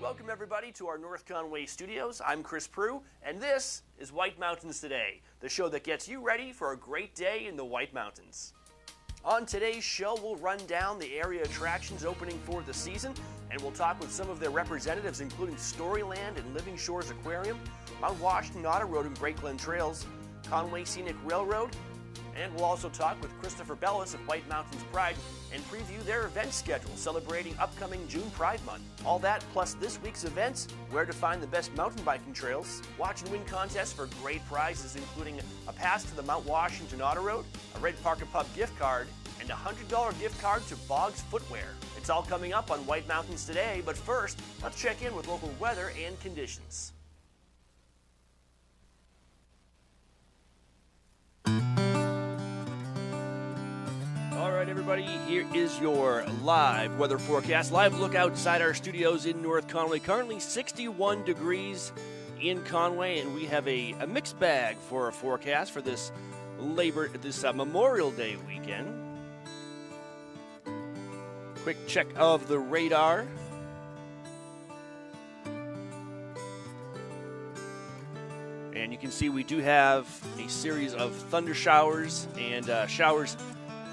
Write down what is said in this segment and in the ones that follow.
Welcome everybody to our North Conway studios. I'm Chris Prue, and this is White Mountains Today, the show that gets you ready for a great day in the White Mountains. On today's show, we'll run down the area attractions opening for the season, and we'll talk with some of their representatives, including Storyland and Living Shores Aquarium, Mount Washington Auto Road and Great Glen Trails, Conway Scenic Railroad, and we'll also talk with Christopher Bellis of White Mountains Pride and preview their event schedule celebrating upcoming June Pride Month. All that plus this week's events, where to find the best mountain biking trails, watch and win contests for great prizes including a pass to the Mount Washington Auto Road, a Red Parker Pub gift card, and a $100 gift card to Boggs Footwear. It's all coming up on White Mountains Today, but first, let's check in with local weather and conditions. All right, everybody, here is your live weather forecast. Live look outside our studios in North Conway. Currently 61 degrees in Conway, and we have a mixed bag for a forecast for this Memorial Day weekend. Quick check of the radar. And you can see we do have a series of thunder showers and showers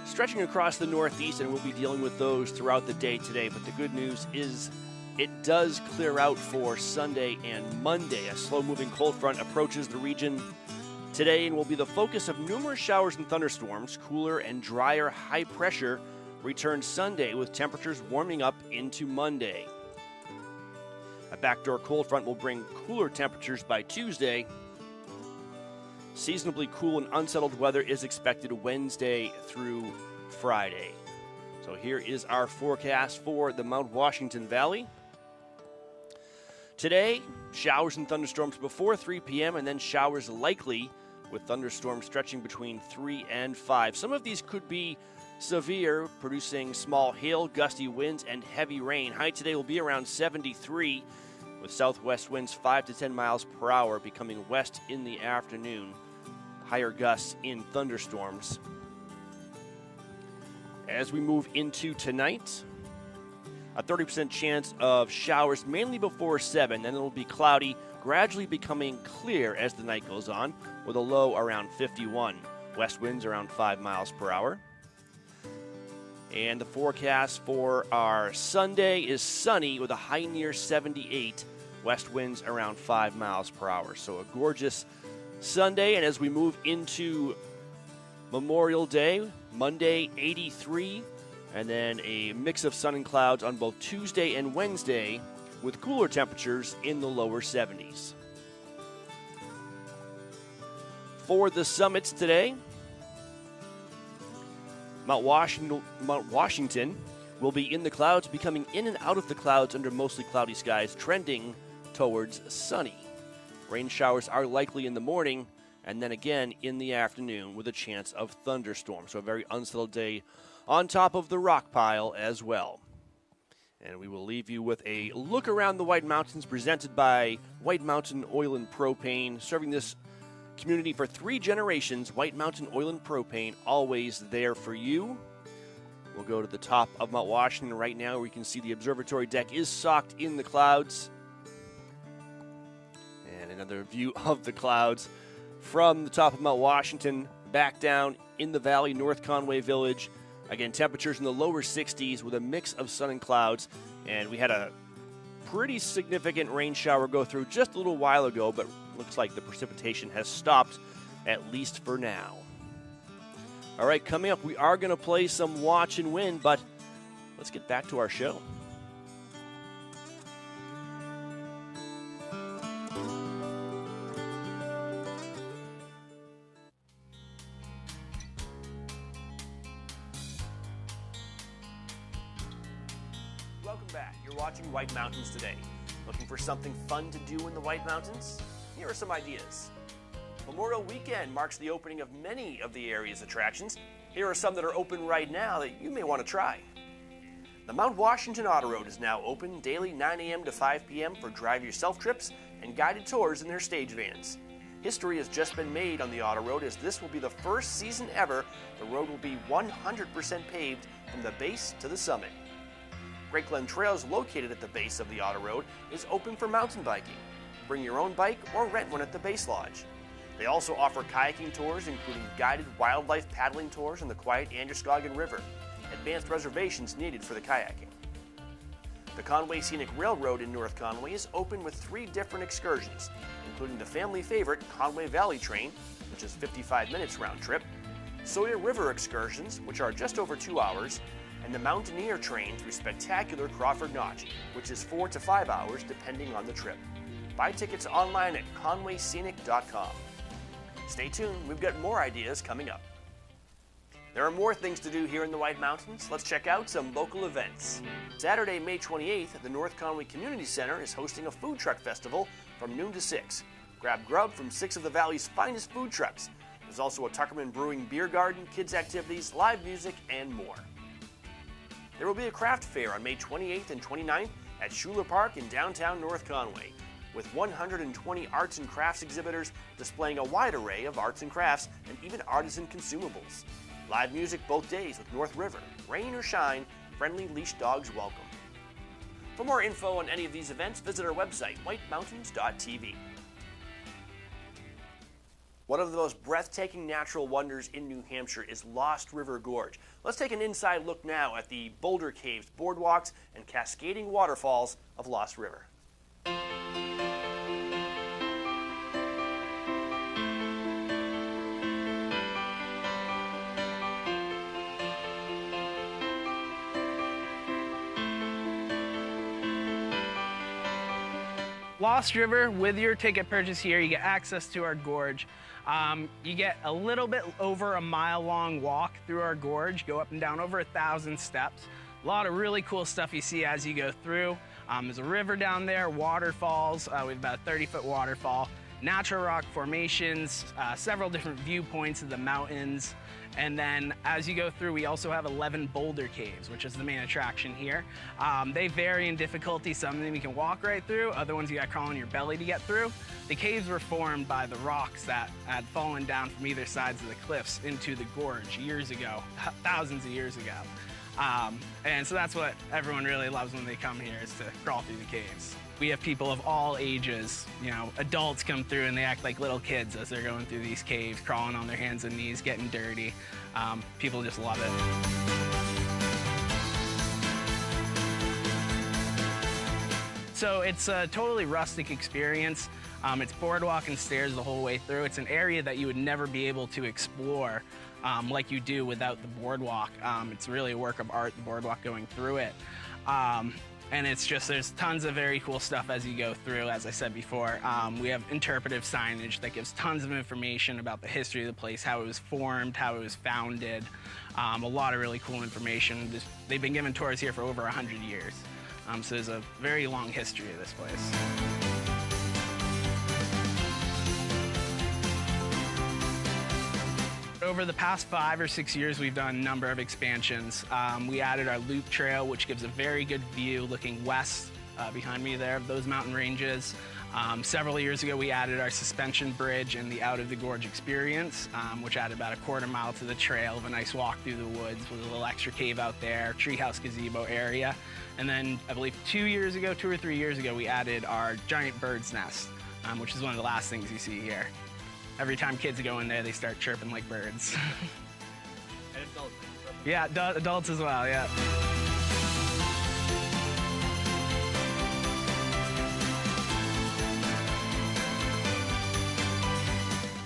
stretching across the northeast, and we'll be dealing with those throughout the day today. But the good news is it does clear out for Sunday and Monday. A slow-moving cold front approaches the region today and will be the focus of numerous showers and thunderstorms. Cooler and drier high pressure returns Sunday, with temperatures warming up into Monday. A backdoor cold front will bring cooler temperatures by Tuesday. Seasonably cool and unsettled weather is expected Wednesday through Friday. So here is our forecast for the Mount Washington Valley. Today, showers and thunderstorms before 3 p.m. and then showers likely, with thunderstorms stretching between 3 and 5. Some of these could be severe, producing small hail, gusty winds, and heavy rain. High today will be around 73, with southwest winds 5 to 10 miles per hour, becoming west in the afternoon. Higher gusts in thunderstorms. As we move into tonight, a 30% chance of showers mainly before 7, then it'll be cloudy, gradually becoming clear as the night goes on, with a low around 51. West winds around 5 miles per hour. And the forecast for our Sunday is sunny with a high near 78. West winds around 5 miles per hour. So a gorgeous Sunday, and as we move into Memorial Day, Monday 83, and then a mix of sun and clouds on both Tuesday and Wednesday, with cooler temperatures in the lower 70s. For the summits today, Mount Washington will be in the clouds, becoming in and out of the clouds under mostly cloudy skies, trending towards sunny. Rain showers are likely in the morning and then again in the afternoon with a chance of thunderstorms. So a very unsettled day on top of the rock pile as well. And we will leave you with a look around the White Mountains presented by White Mountain Oil and Propane, serving this community for 3 generations. White Mountain Oil and Propane, always there for you. We'll go to the top of Mount Washington right now, where you can see the observatory deck is socked in the clouds. And another view of the clouds from the top of Mount Washington back down in the valley, North Conway Village. Again, temperatures in the lower 60s with a mix of sun and clouds. And we had a pretty significant rain shower go through just a little while ago, but looks like the precipitation has stopped, at least for now. All right, coming up, we are going to play some Watch and Win, but let's get back to our show. Welcome back. You're watching White Mountains Today. Looking for something fun to do in the White Mountains? Here are some ideas. Memorial Weekend marks the opening of many of the area's attractions. Here are some that are open right now that you may want to try. The Mount Washington Auto Road is now open daily 9 a.m. to 5 p.m. for drive-yourself trips and guided tours in their stage vans. History has just been made on the Auto Road, as this will be the first season ever the road will be 100% paved from the base to the summit. Great Glen Trails, located at the base of the Otter Road, is open for mountain biking. Bring your own bike or rent one at the Base Lodge. They also offer kayaking tours, including guided wildlife paddling tours on the quiet Androscoggin River. Advanced reservations needed for the kayaking. The Conway Scenic Railroad in North Conway is open with 3 different excursions, including the family favorite Conway Valley Train, which is 55 minutes round trip, Sawyer River excursions, which are just over 2 hours, and the Mountaineer train through spectacular Crawford Notch, which is 4 to 5 hours depending on the trip. Buy tickets online at conwayscenic.com. Stay tuned, we've got more ideas coming up. There are more things to do here in the White Mountains. Let's check out some local events. Saturday, May 28th, the North Conway Community Center is hosting a food truck festival from noon to 6. Grab grub from 6 of the Valley's finest food trucks. There's also a Tuckerman Brewing beer garden, kids activities, live music, and more. There will be a craft fair on May 28th and 29th at Schuler Park in downtown North Conway, with 120 arts and crafts exhibitors displaying a wide array of arts and crafts and even artisan consumables. Live music both days with North River. Rain or shine, friendly leash dogs welcome. For more info on any of these events, visit our website, whitemountains.tv. One of the most breathtaking natural wonders in New Hampshire is Lost River Gorge. Let's take an inside look now at the boulder caves, boardwalks, and cascading waterfalls of Lost River. Lost River, with your ticket purchase here, you get access to our gorge. You get a little bit over a mile-long walk through our gorge, go up and down over 1,000 steps. A lot of really cool stuff you see as you go through. There's a river down there, waterfalls. We have about a 30-foot waterfall, natural rock formations, several different viewpoints of the mountains. And then as you go through, we also have 11 boulder caves, which is the main attraction here. They vary in difficulty. Some of them you can walk right through, other ones you got to crawl on your belly to get through. The caves were formed by the rocks that had fallen down from either sides of the cliffs into the gorge years ago, thousands of years ago. And so that's what everyone really loves when they come here, is to crawl through the caves. We have people of all ages, adults come through and they act like little kids as they're going through these caves, crawling on their hands and knees, getting dirty. People just love it. So it's a totally rustic experience. It's boardwalk and stairs the whole way through. It's an area that you would never be able to explore like you do without the boardwalk. It's really a work of art, the boardwalk going through it. And it's just, there's tons of very cool stuff as you go through, as I said before. We have interpretive signage that gives tons of information about the history of the place, how it was formed, how it was founded. A lot of really cool information. They've been giving tours here for over 100 years. So there's a very long history of this place. Over the past 5 or 6 years, we've done a number of expansions. We added our loop trail, which gives a very good view looking west behind me there of those mountain ranges. Several years ago, we added our suspension bridge and the Out of the Gorge experience, which added about a quarter mile to the trail of a nice walk through the woods with a little extra cave out there, treehouse gazebo area. And then I believe 2 or 3 years ago, we added our giant bird's nest, which is one of the last things you see here. Every time kids go in there, they start chirping like birds. And adults. Yeah, adults as well, yeah.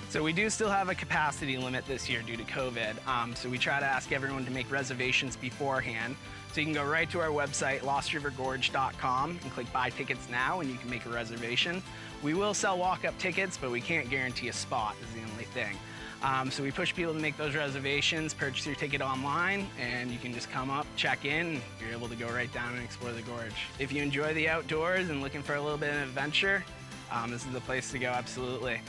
So we do still have a capacity limit this year due to COVID. So we try to ask everyone to make reservations beforehand. So you can go right to our website, lostrivergorge.com, and click Buy Tickets Now, and you can make a reservation. We will sell walk-up tickets, but we can't guarantee a spot, is the only thing. So we push people to make those reservations, purchase your ticket online, and you can just come up, check in, you're able to go right down and explore the gorge. If you enjoy the outdoors and looking for a little bit of adventure, this is the place to go, absolutely.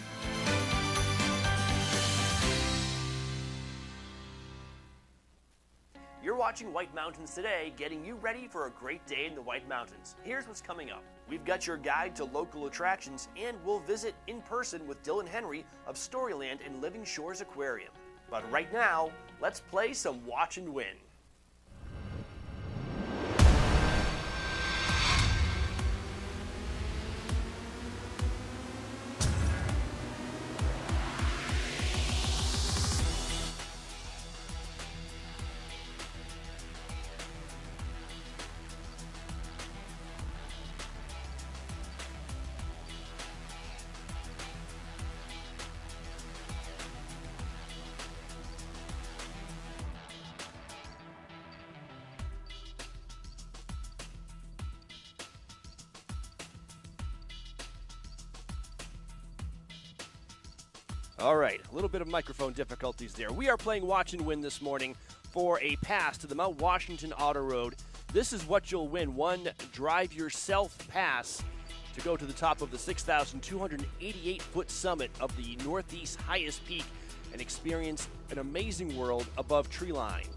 You're watching White Mountains Today, getting you ready for a great day in the White Mountains. Here's what's coming up. We've got your guide to local attractions, and we'll visit in person with Dylan Henry of Storyland and Living Shores Aquarium. But right now, let's play some Watch and Win. All right, a little bit of microphone difficulties there. We are playing Watch and Win this morning for a pass to the Mount Washington Auto Road. This is what you'll win, one drive yourself pass to go to the top of the 6,288-foot summit of the Northeast highest peak and experience an amazing world above treeline.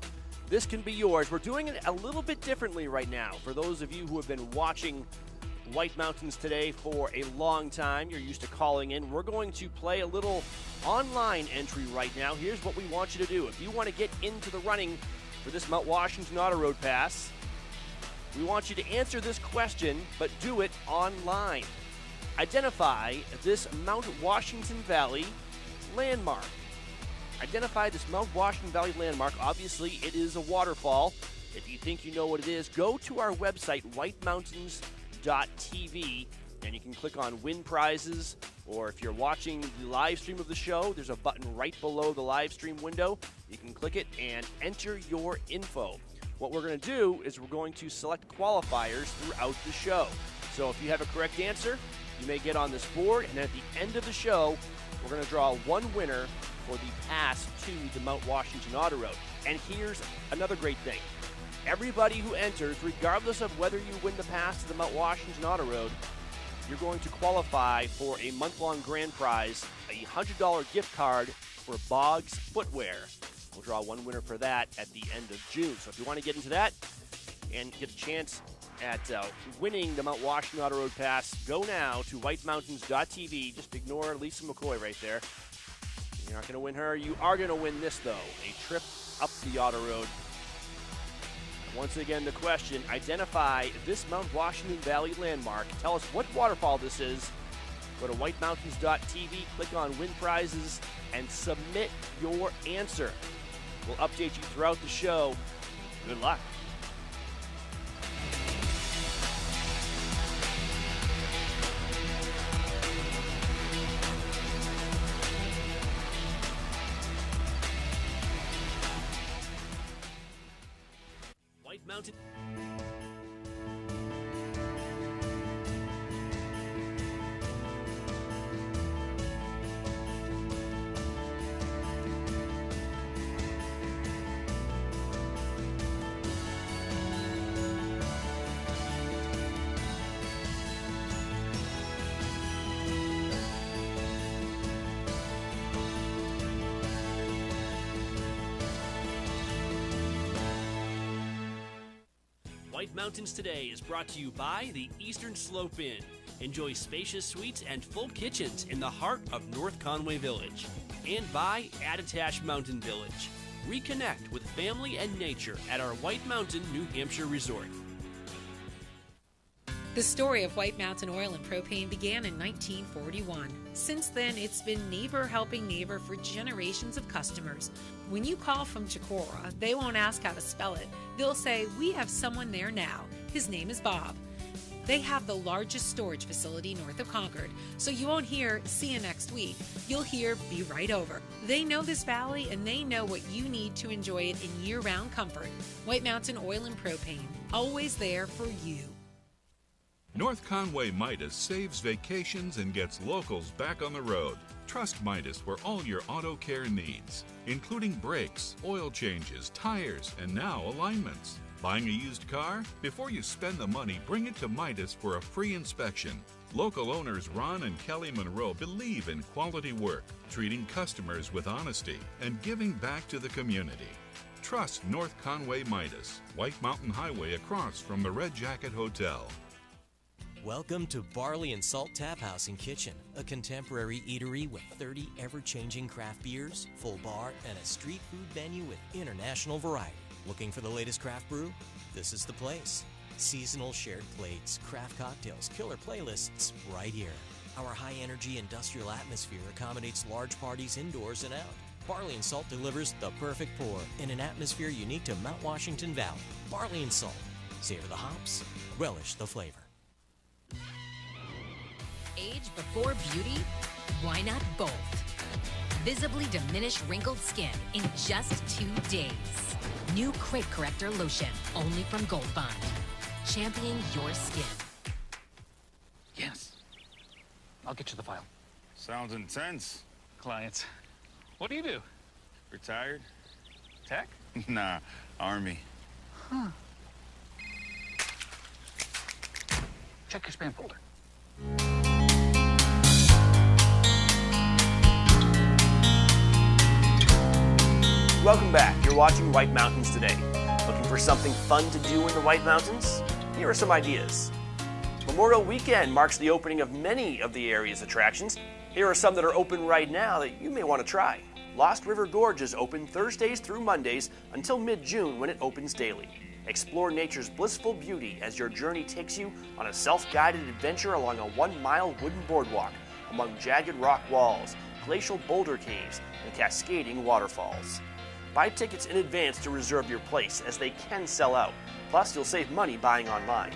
This can be yours. We're doing it a little bit differently right now. For those of you who have been watching White Mountains Today for a long time, you're used to calling in. We're going to play a little online entry right now. Here's what we want you to do. If you want to get into the running for this Mount Washington Auto Road Pass, we want you to answer this question, but do it online. Identify this Mount Washington Valley landmark. Identify this Mount Washington Valley landmark. Obviously, it is a waterfall. If you think you know what it is, go to our website, whitemountains.tv, and you can click on Win Prizes, or if you're watching the live stream of the show, there's a button right below the live stream window. You can click it and enter your info. What we're going to do is we're going to select qualifiers throughout the show. So if you have a correct answer, you may get on this board, and at the end of the show, we're going to draw one winner for the pass to the Mount Washington Auto Road. And here's another great thing. Everybody who enters, regardless of whether you win the pass to the Mount Washington Auto Road, you're going to qualify for a month-long grand prize, a $100 gift card for Boggs Footwear. We'll draw one winner for that at the end of June. So if you want to get into that and get a chance at winning the Mount Washington Auto Road Pass, go now to whitemountains.tv. Just ignore Lisa McCoy right there. You're not going to win her. You are going to win this, though, a trip up the auto road. Once again, the question, identify this Mount Washington Valley landmark. Tell us what waterfall this is. Go to whitemountains.tv, click on Win Prizes, and submit your answer. We'll update you throughout the show. Good luck. White Mountain. White Mountains Today is brought to you by the Eastern Slope Inn. Enjoy spacious suites and full kitchens in the heart of North Conway Village. And by Attitash Mountain Village. Reconnect with family and nature at our White Mountain, New Hampshire resort. The story of White Mountain Oil and Propane began in 1941. Since then, it's been neighbor helping neighbor for generations of customers. When you call from Chicora, they won't ask how to spell it. They'll say, "We have someone there now. His name is Bob." They have the largest storage facility north of Concord, so you won't hear, "See you next week." You'll hear, "Be right over." They know this valley, and they know what you need to enjoy it in year-round comfort. White Mountain Oil and Propane, always there for you. North Conway Midas saves vacations and gets locals back on the road. Trust Midas for all your auto care needs, including brakes, oil changes, tires, and now alignments. Buying a used car? Before you spend the money, bring it to Midas for a free inspection. Local owners Ron and Kelly Monroe believe in quality work, treating customers with honesty, and giving back to the community. Trust North Conway Midas, White Mountain Highway across from the Red Jacket Hotel. Welcome to Barley and Salt Tap House and Kitchen, a contemporary eatery with 30 ever-changing craft beers, full bar, and a street food menu with international variety. Looking for the latest craft brew? This is the place. Seasonal shared plates, craft cocktails, killer playlists, right here. Our high-energy industrial atmosphere accommodates large parties indoors and out. Barley and Salt delivers the perfect pour in an atmosphere unique to Mount Washington Valley. Barley and Salt. Savor the hops, relish the flavor. Age before beauty? Why not both? Visibly diminish wrinkled skin in just 2 days. New Crate Corrector Lotion, only from Gold Bond. Champion your skin. Yes. I'll get you the file. Sounds intense. clients. What do you do? Retired? Tech? Nah, Army. Huh. Check your spam folder. Welcome back. You're watching White Mountains Today. Looking for something fun to do in the White Mountains? Here are some ideas. Memorial Weekend marks the opening of many of the area's attractions. Here are some that are open right now that you may want to try. Lost River Gorge is open Thursdays through Mondays until mid-June when it opens daily. Explore nature's blissful beauty as your journey takes you on a self-guided adventure along a 1-mile wooden boardwalk among jagged rock walls, glacial boulder caves, and cascading waterfalls. Buy tickets in advance to reserve your place, as they can sell out. Plus, you'll save money buying online.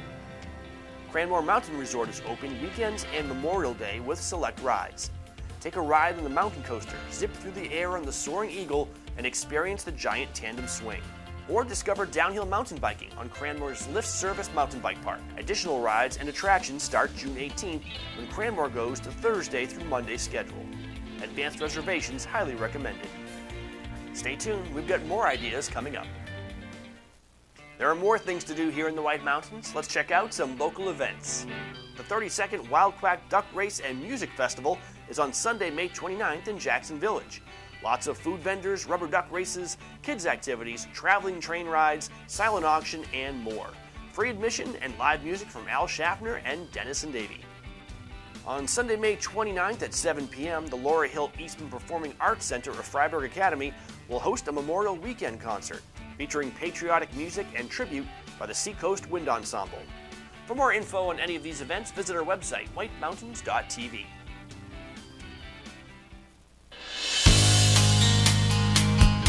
Cranmore Mountain Resort is open weekends and Memorial Day with select rides. Take a ride on the mountain coaster, zip through the air on the Soaring Eagle, and experience the giant tandem swing. Or discover downhill mountain biking on Cranmore's Lift Service Mountain Bike Park. Additional rides and attractions start June 18th when Cranmore goes to Thursday through Monday schedule. Advanced reservations highly recommended. Stay tuned, we've got more ideas coming up. There are more things to do here in the White Mountains. Let's check out some local events. The 32nd Wild Quack Duck Race and Music Festival is on Sunday, May 29th in Jackson Village. Lots of food vendors, rubber duck races, kids activities, traveling train rides, silent auction, and more. Free admission and live music from Al Schaffner and Dennis and Davey. On Sunday, May 29th at 7 p.m., the Laura Hill Eastman Performing Arts Center of Freiburg Academy will host a Memorial Weekend concert featuring patriotic music and tribute by the Seacoast Wind Ensemble. For more info on any of these events, visit our website, whitemountains.tv.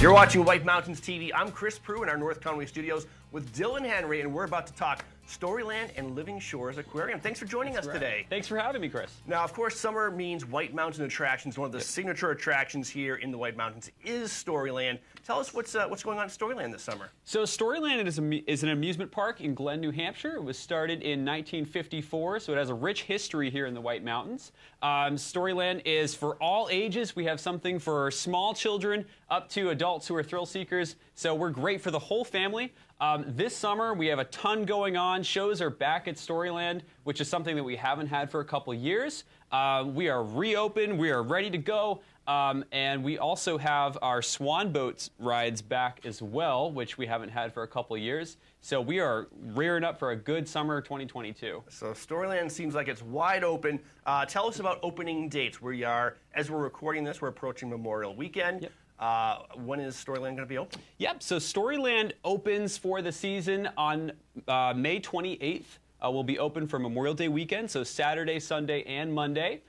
You're watching White Mountains TV. I'm Chris Prue in our North Conway studios with Dylan Henry, and we're about to talk Storyland and Living Shores Aquarium. Thanks for joining us today. Thanks for having me, Chris. Now, of course, summer means White Mountain attractions. One of the signature attractions here in the White Mountains is Storyland. Tell us what's going on at Storyland this summer. So Storyland is an amusement park in Glen, New Hampshire. It was started in 1954, so it has a rich history here in the White Mountains. Storyland is for all ages. We have something for small children up to adults who are thrill seekers, so we're great for the whole family. This summer, we have a ton going on. Shows are back at Storyland, which is something that we haven't had for a couple years. We are reopened. We are ready to go. And we also have our Swan Boats rides back as well, which we haven't had for a couple years. So we are rearing up for a good summer 2022. So Storyland seems like it's wide open. Tell us about opening dates. We are, as we're recording this, we're approaching Memorial Weekend. Yep. When is Storyland going to be open? Yep, so Storyland opens for the season on May 28th. We'll be open for Memorial Day weekend, so Saturday, Sunday, and Monday.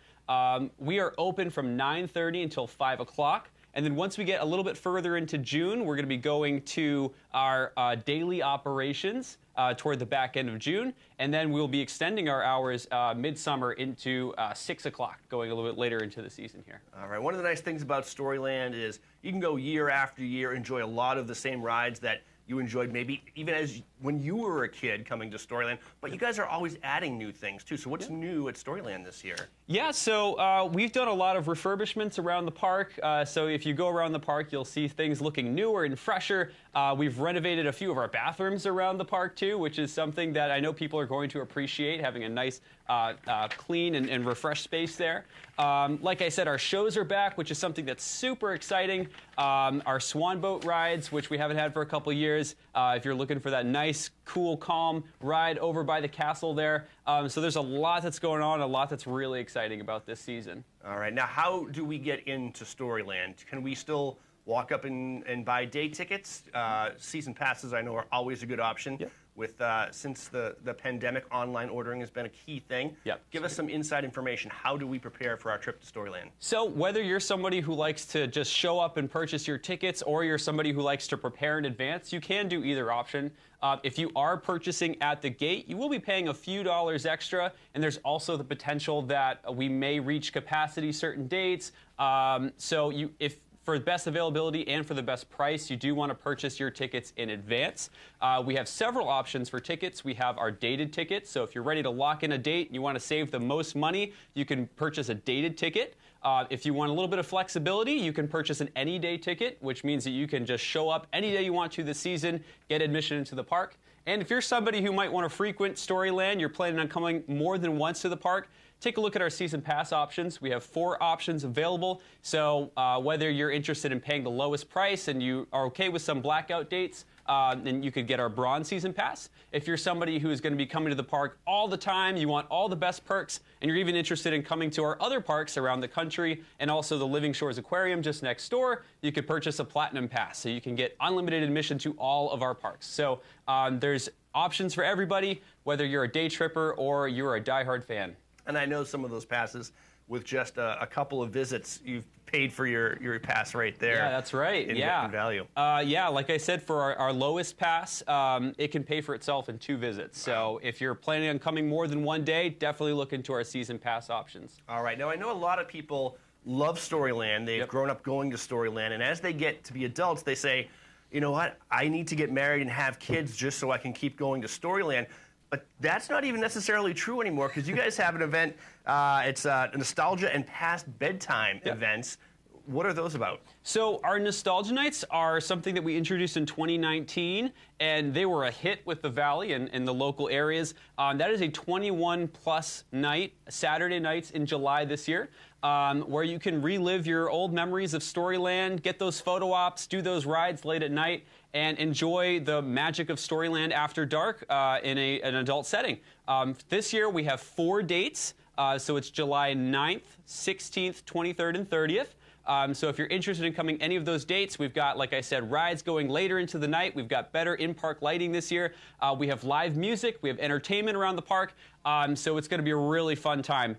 We are open from 9:30 until 5 o'clock. And then once we get a little bit further into June, we're going to be going to our daily operations toward the back end of June. And then we'll be extending our hours midsummer into 6 o'clock, going a little bit later into the season here. All right. One of the nice things about Storyland is you can go year after year, enjoy a lot of the same rides that you enjoyed maybe even as when you were a kid coming to Storyland, but you guys are always adding new things too. So what's new at Storyland this year? Yeah, so we've done a lot of refurbishments around the park. So if you go around the park, you'll see things looking newer and fresher. We've renovated a few of our bathrooms around the park too, which is something that I know people are going to appreciate, having a nice clean and refreshed space there. Like I said, our shows are back, which is something that's super exciting. Our Swan Boat rides, which we haven't had for a couple years. If you're looking for that nice, cool, calm ride over by the castle there. So there's a lot that's going on, a lot that's really exciting about this season. All right. Now, how do we get into Storyland? Can we still walk up and buy day tickets? Season passes, I know, are always a good option. Yep. With since the pandemic, online ordering has been a key thing. Yep. Give us some inside information. How do we prepare for our trip to Storyland? So whether you're somebody who likes to just show up and purchase your tickets, or you're somebody who likes to prepare in advance, you can do either option. If you are purchasing at the gate, you will be paying a few dollars extra, and there's also the potential that we may reach capacity certain dates. So if for the best availability and for the best price, you do want to purchase your tickets in advance. We have several options for tickets. We have our dated tickets. So if you're ready to lock in a date and you want to save the most money, you can purchase a dated ticket. If you want a little bit of flexibility, you can purchase an any day ticket, which means that you can just show up any day you want to this season, get admission into the park. And if you're somebody who might want to frequent Storyland, you're planning on coming more than once to the park, take a look at our season pass options. We have 4 options available. So whether you're interested in paying the lowest price and you are okay with some blackout dates, then you could get our bronze season pass. If you're somebody who is going to be coming to the park all the time, you want all the best perks, and you're even interested in coming to our other parks around the country and also the Living Shores Aquarium just next door, you could purchase a platinum pass. So you can get unlimited admission to all of our parks. So there's options for everybody, whether you're a day tripper or you're a diehard fan. And I know some of those passes, with just a couple of visits, you've paid for your pass right there. Yeah, that's right. In yeah. value. Yeah, like I said, for our lowest pass, it can pay for itself in 2 visits. So if you're planning on coming more than one day, definitely look into our season pass options. All right. Now, I know a lot of people love Storyland. They've grown up going to Storyland. And as they get to be adults, they say, you know what, I need to get married and have kids just so I can keep going to Storyland. But that's not even necessarily true anymore, because you guys have an event. It's Nostalgia and Past Bedtime events. What are those about? So our Nostalgia Nights are something that we introduced in 2019, and they were a hit with the Valley and the local areas. That is a 21-plus night, Saturday nights in July this year, where you can relive your old memories of Storyland, get those photo ops, do those rides late at night, and enjoy the magic of Storyland after dark in an adult setting. This year we have 4 dates, so it's July 9th, 16th, 23rd, and 30th. So if you're interested in coming any of those dates, we've got, like I said, rides going later into the night. We've got better in-park lighting this year. We have live music. We have entertainment around the park. So it's going to be a really fun time,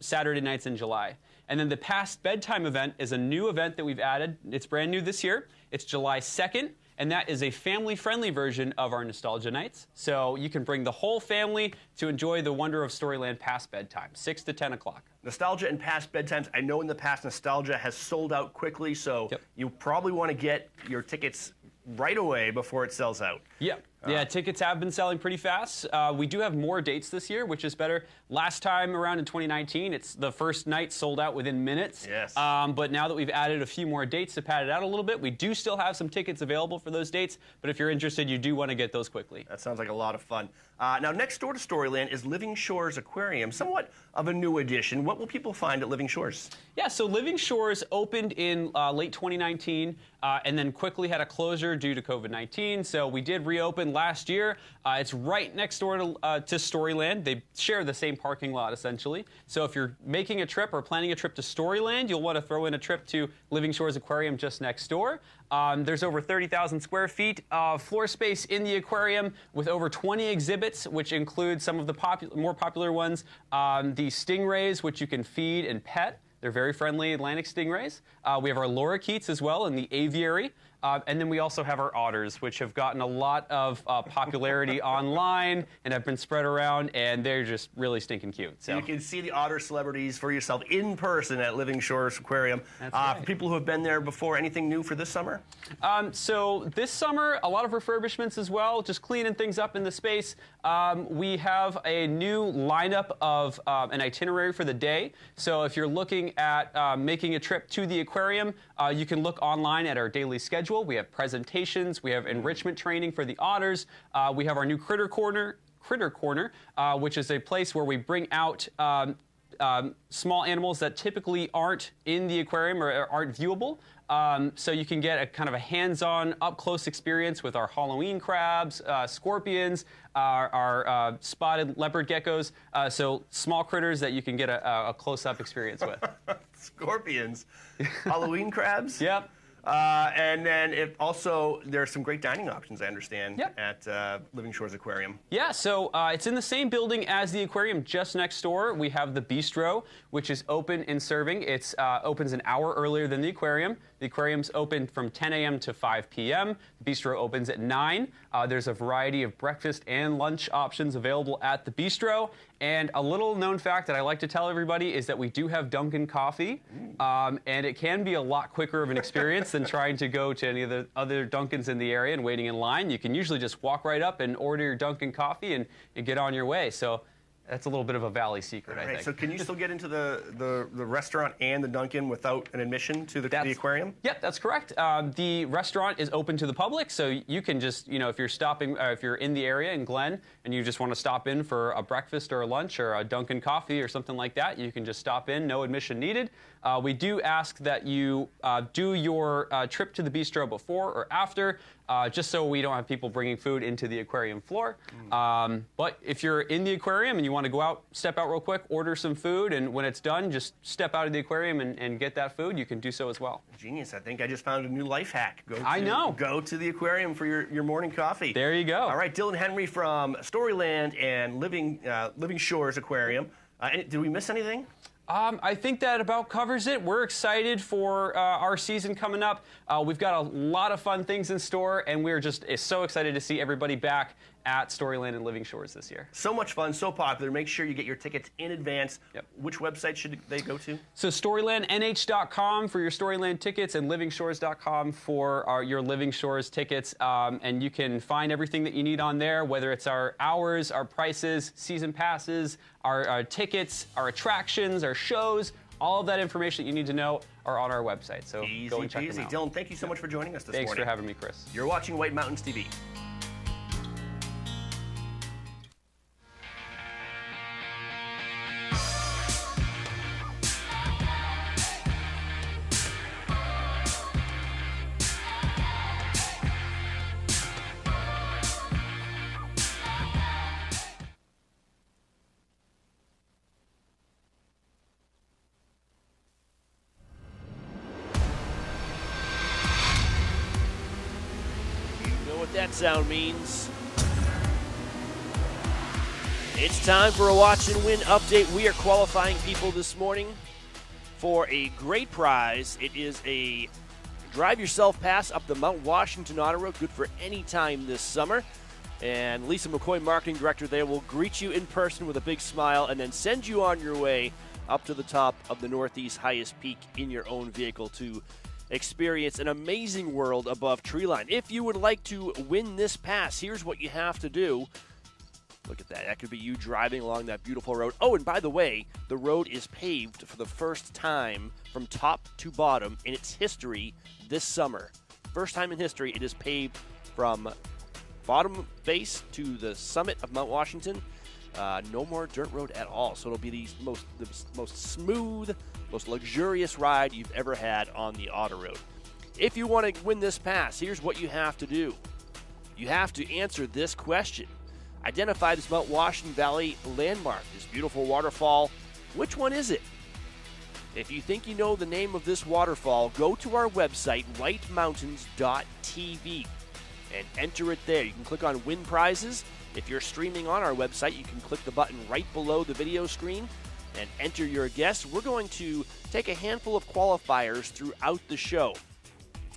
Saturday nights in July. And then the Past Bedtime event is a new event that we've added. It's brand new this year. It's July 2nd. And that is a family-friendly version of our Nostalgia Nights. So you can bring the whole family to enjoy the wonder of Storyland past bedtime, 6 to 10 o'clock. Nostalgia and Past Bedtimes. I know in the past Nostalgia has sold out quickly, so you probably want to get your tickets right away before it sells out. Yeah. Yeah, tickets have been selling pretty fast. We do have more dates this year, which is better. Last time around in 2019, it's the first night sold out within minutes. Yes. But now that we've added a few more dates to pad it out a little bit, we do still have some tickets available for those dates. But if you're interested, you do want to get those quickly. That sounds like a lot of fun. Now, next door to Storyland is Living Shores Aquarium, somewhat of a new addition. What will people find at Living Shores? Yeah, so Living Shores opened in late 2019 and then quickly had a closure due to COVID-19. So we did reopen last year. It's right next door to Storyland. They share the same parking lot, essentially. So if you're making a trip or planning a trip to Storyland, you'll want to throw in a trip to Living Shores Aquarium just next door. There's over 30,000 square feet of floor space in the aquarium with over 20 exhibits, which include some of the more popular ones. The stingrays, which you can feed and pet. They're very friendly Atlantic stingrays. We have our lorikeets as well in the aviary. And then we also have our otters, which have gotten a lot of popularity online and have been spread around, and they're just really stinking cute. So you can see the otter celebrities for yourself in person at Living Shores Aquarium. That's right. For people who have been there before, anything new for this summer? So this summer, a lot of refurbishments as well, just cleaning things up in the space. We have a new lineup of an itinerary for the day. So if you're looking at making a trip to the aquarium, you can look online at our daily schedule. We have presentations. We have enrichment training for the otters. We have our new Critter Corner, which is a place where we bring out small animals that typically aren't in the aquarium or aren't viewable. So you can get a kind of a hands-on, up-close experience with our Halloween crabs, scorpions, our spotted leopard geckos. So small critters that you can get a close-up experience with. Scorpions? Halloween crabs? Yep. And then also, there are some great dining options, I understand, Yep. at Living Shores Aquarium. Yeah, so it's in the same building as the aquarium, just next door. We have the bistro, which is open and serving. It opens an hour earlier than the aquarium. The aquarium's open from 10 a.m. to 5 p.m. The bistro opens at 9. There's a variety of breakfast and lunch options available at the bistro. And a little known fact that I like to tell everybody is that we do have Dunkin' coffee, and it can be a lot quicker of an experience than trying to go to any of the other Dunkins in the area and waiting in line. You can usually just walk right up and order your Dunkin' coffee and get on your way. So that's a little bit of a Valley secret, I think. So can you still get into the restaurant and the Dunkin' without an admission to the aquarium? Yep, that's correct. The restaurant is open to the public, so you can just, if you're stopping, if you're in the area in Glen and you just want to stop in for a breakfast or a lunch or a Dunkin' coffee or something like that, you can just stop in, no admission needed. We do ask that you do your trip to the bistro before or after, just so we don't have people bringing food into the aquarium floor. But if you're in the aquarium and you want to go out, step out real quick, order some food, and when it's done, just step out of the aquarium and get that food, you can do so as well. Genius. I think I just found a new life hack. Go to the aquarium for your morning coffee. There you go. All right, Dylan Henry from Storyland and Living Shores Aquarium. Did we miss anything? I think that about covers it. We're excited for our season coming up. We've got a lot of fun things in store, and we're just so excited to see everybody back at Storyland and Living Shores this year. So much fun, so popular. Make sure you get your tickets in advance. Yep. Which website should they go to? So StorylandNH.com for your Storyland tickets and LivingShores.com for your Living Shores tickets. And you can find everything that you need on there, whether it's our hours, our prices, season passes, our tickets, our attractions, our shows. All of that information that you need to know are on our website. So go and check them out. Dylan, thank you so much for joining us this morning. Thanks for having me, Chris. You're watching White Mountains TV. That sound means it's time for a watch and win update. We are qualifying people this morning for a great prize. It is a drive yourself pass up the Mount Washington Auto Road, good for any time this summer. And Lisa McCoy, marketing director there, will greet you in person with a big smile and then send you on your way up to the top of the Northeast highest peak in your own vehicle to experience an amazing world above treeline. If you would like to win this pass, here's what you have to do. Look at that. That could be you driving along that beautiful road. Oh, and by the way, the road is paved for the first time from top to bottom in its history this summer. First time in history it is paved from bottom base to the summit of Mount Washington. No more dirt road at all. So it'll be the most smooth, most luxurious ride you've ever had on the auto road. If you want to win this pass, here's what you have to do. You have to answer this question. Identify this Mount Washington Valley landmark, this beautiful waterfall. Which one is it? If you think you know the name of this waterfall, go to our website, whitemountains.tv, and enter it there. You can click on Win Prizes. If you're streaming on our website, you can click the button right below the video screen and enter your guess. We're going to take a handful of qualifiers throughout the show.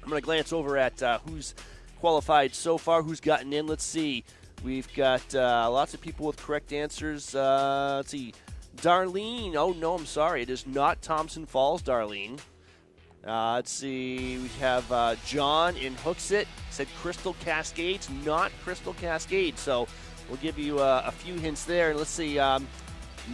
I'm going to glance over at who's qualified so far, who's gotten in. Let's see. We've got lots of people with correct answers. Let's see. Darlene. Oh, no, I'm sorry. It is not Thompson Falls, Darlene. Let's see. We have John in Hooksett. Said Crystal Cascades, not Crystal Cascade. So we'll give you a few hints there. Let's see.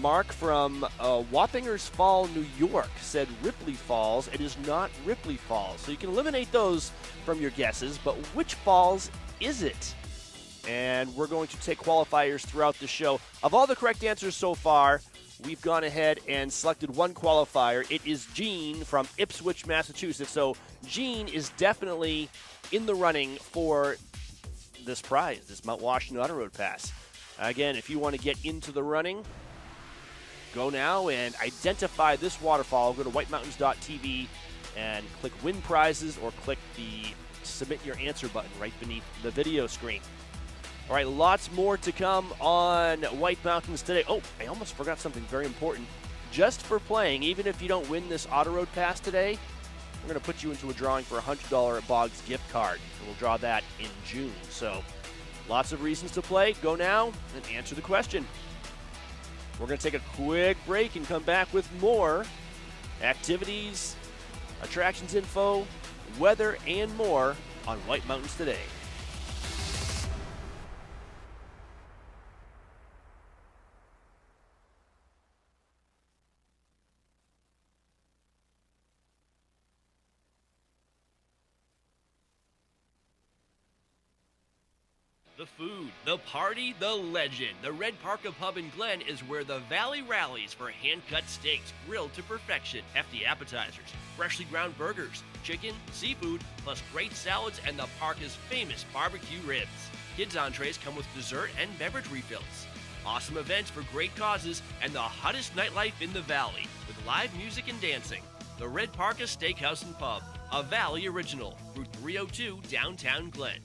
Mark from Wappingers Fall, New York said Ripley Falls. It is not Ripley Falls. So you can eliminate those from your guesses, but which falls is it? And we're going to take qualifiers throughout the show. Of all the correct answers so far, we've gone ahead and selected one qualifier. It is Gene from Ipswich, Massachusetts. So Gene is definitely in the running for this prize, this Mount Washington Auto Road Pass. Again, if you want to get into the running, go now and identify this waterfall. Go to whitemountains.tv and click Win Prizes or click the Submit Your Answer button right beneath the video screen. All right, lots more to come on White Mountains today. Oh, I almost forgot something very important. Just for playing, even if you don't win this Auto Road Pass today, we're going to put you into a drawing for a $100 Boggs gift card, and we'll draw that in June. So lots of reasons to play. Go now and answer the question. We're going to take a quick break and come back with more activities, attractions info, weather, and more on White Mountains today. The food, the party, the legend. The Red Parka Pub in Glen is where the Valley rallies for hand-cut steaks grilled to perfection, hefty appetizers, freshly ground burgers, chicken, seafood, plus great salads and the Parka's famous barbecue ribs. Kids' entrees come with dessert and beverage refills. Awesome events for great causes and the hottest nightlife in the Valley with live music and dancing. The Red Parka Steakhouse and Pub, a Valley original, Route 302, downtown Glen.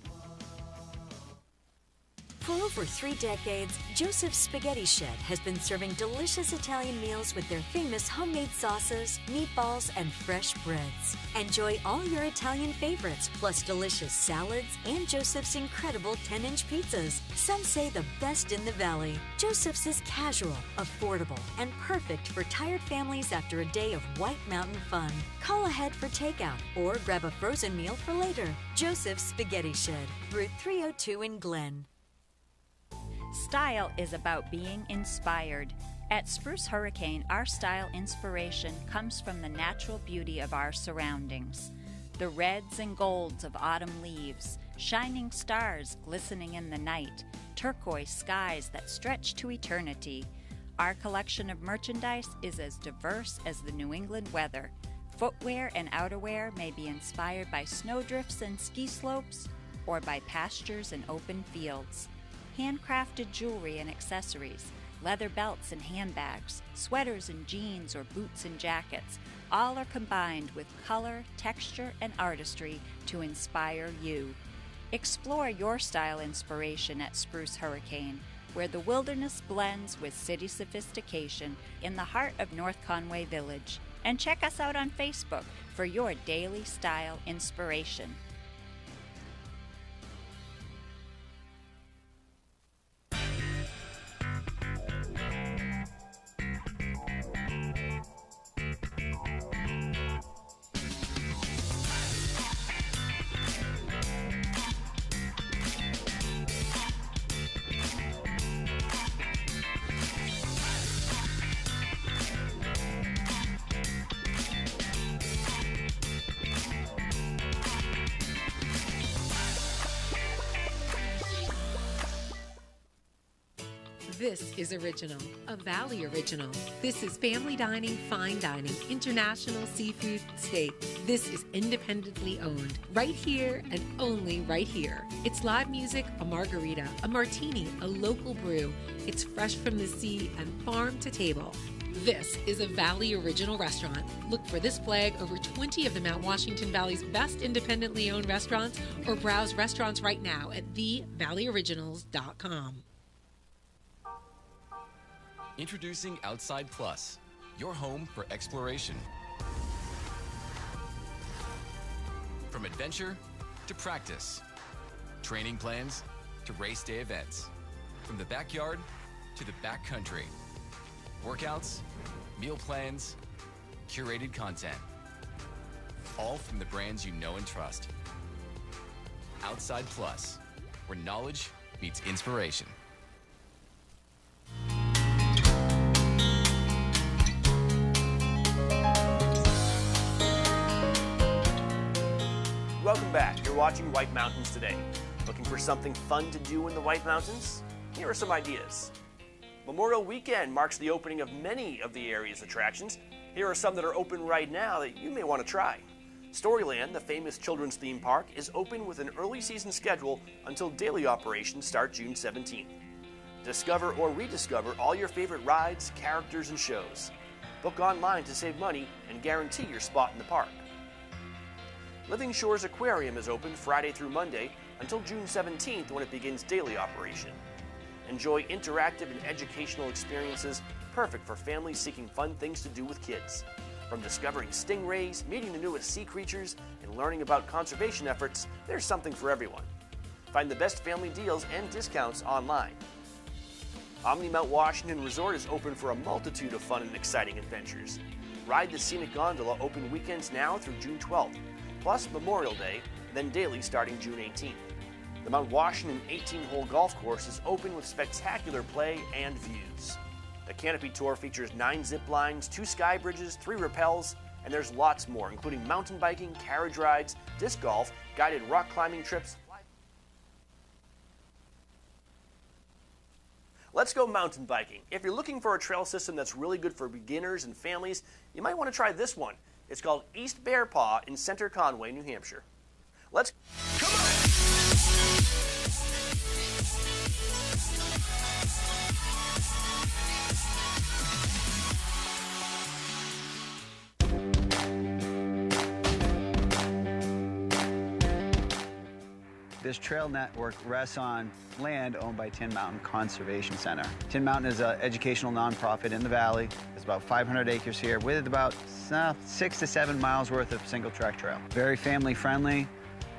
For over 3 decades, Joseph's Spaghetti Shed has been serving delicious Italian meals with their famous homemade sauces, meatballs, and fresh breads. Enjoy all your Italian favorites, plus delicious salads and Joseph's incredible 10-inch pizzas. Some say the best in the Valley. Joseph's is casual, affordable, and perfect for tired families after a day of White Mountain fun. Call ahead for takeout or grab a frozen meal for later. Joseph's Spaghetti Shed, Route 302 in Glen. Style is about being inspired. At Spruce Hurricane, our style inspiration comes from the natural beauty of our surroundings. The reds and golds of autumn leaves, shining stars glistening in the night, turquoise skies that stretch to eternity. Our collection of merchandise is as diverse as the New England weather. Footwear and outerwear may be inspired by snowdrifts and ski slopes, or by pastures and open fields. Handcrafted jewelry and accessories, leather belts and handbags, sweaters and jeans or boots and jackets, all are combined with color, texture, and artistry to inspire you. Explore your style inspiration at Spruce Hurricane, where the wilderness blends with city sophistication in the heart of North Conway Village. And check us out on Facebook for your daily style inspiration. This is Original, a Valley original. This is family dining, fine dining, international seafood, steak. This is independently owned, right here and only right here. It's live music, a margarita, a martini, a local brew. It's fresh from the sea and farm to table. This is a Valley Original restaurant. Look for this flag over 20 of the Mount Washington Valley's best independently owned restaurants, or browse restaurants right now at thevalleyoriginals.com. Introducing Outside Plus, your home for exploration. From adventure to practice, training plans to race day events, from the backyard to the backcountry, workouts, meal plans, curated content, all from the brands you know and trust. Outside Plus, where knowledge meets inspiration. Welcome back. You're watching White Mountains Today. Looking for something fun to do in the White Mountains? Here are some ideas. Memorial Weekend marks the opening of many of the area's attractions. Here are some that are open right now that you may want to try. Storyland, the famous children's theme park, is open with an early season schedule until daily operations start June 17th. Discover or rediscover all your favorite rides, characters, and shows. Book online to save money and guarantee your spot in the park. Living Shores Aquarium is open Friday through Monday until June 17th when it begins daily operation. Enjoy interactive and educational experiences perfect for families seeking fun things to do with kids. From discovering stingrays, meeting the newest sea creatures, and learning about conservation efforts, there's something for everyone. Find the best family deals and discounts online. Omni Mount Washington Resort is open for a multitude of fun and exciting adventures. Ride the Scenic Gondola open weekends now through June 12th, plus Memorial Day, then daily starting June 18th. The Mount Washington 18-hole golf course is open with spectacular play and views. The Canopy Tour features 9 zip lines, 2 sky bridges, 3 rappels, and there's lots more, including mountain biking, carriage rides, disc golf, guided rock climbing trips. Let's go mountain biking. If you're looking for a trail system that's really good for beginners and families, you might want to try this one. It's called East Bear Paw in Center Conway, New Hampshire. Let's come on! This trail network rests on land owned by Tin Mountain Conservation Center. Tin Mountain is an educational nonprofit in the valley. There's about 500 acres here with about 6 to 7 miles worth of single track trail. Very family friendly.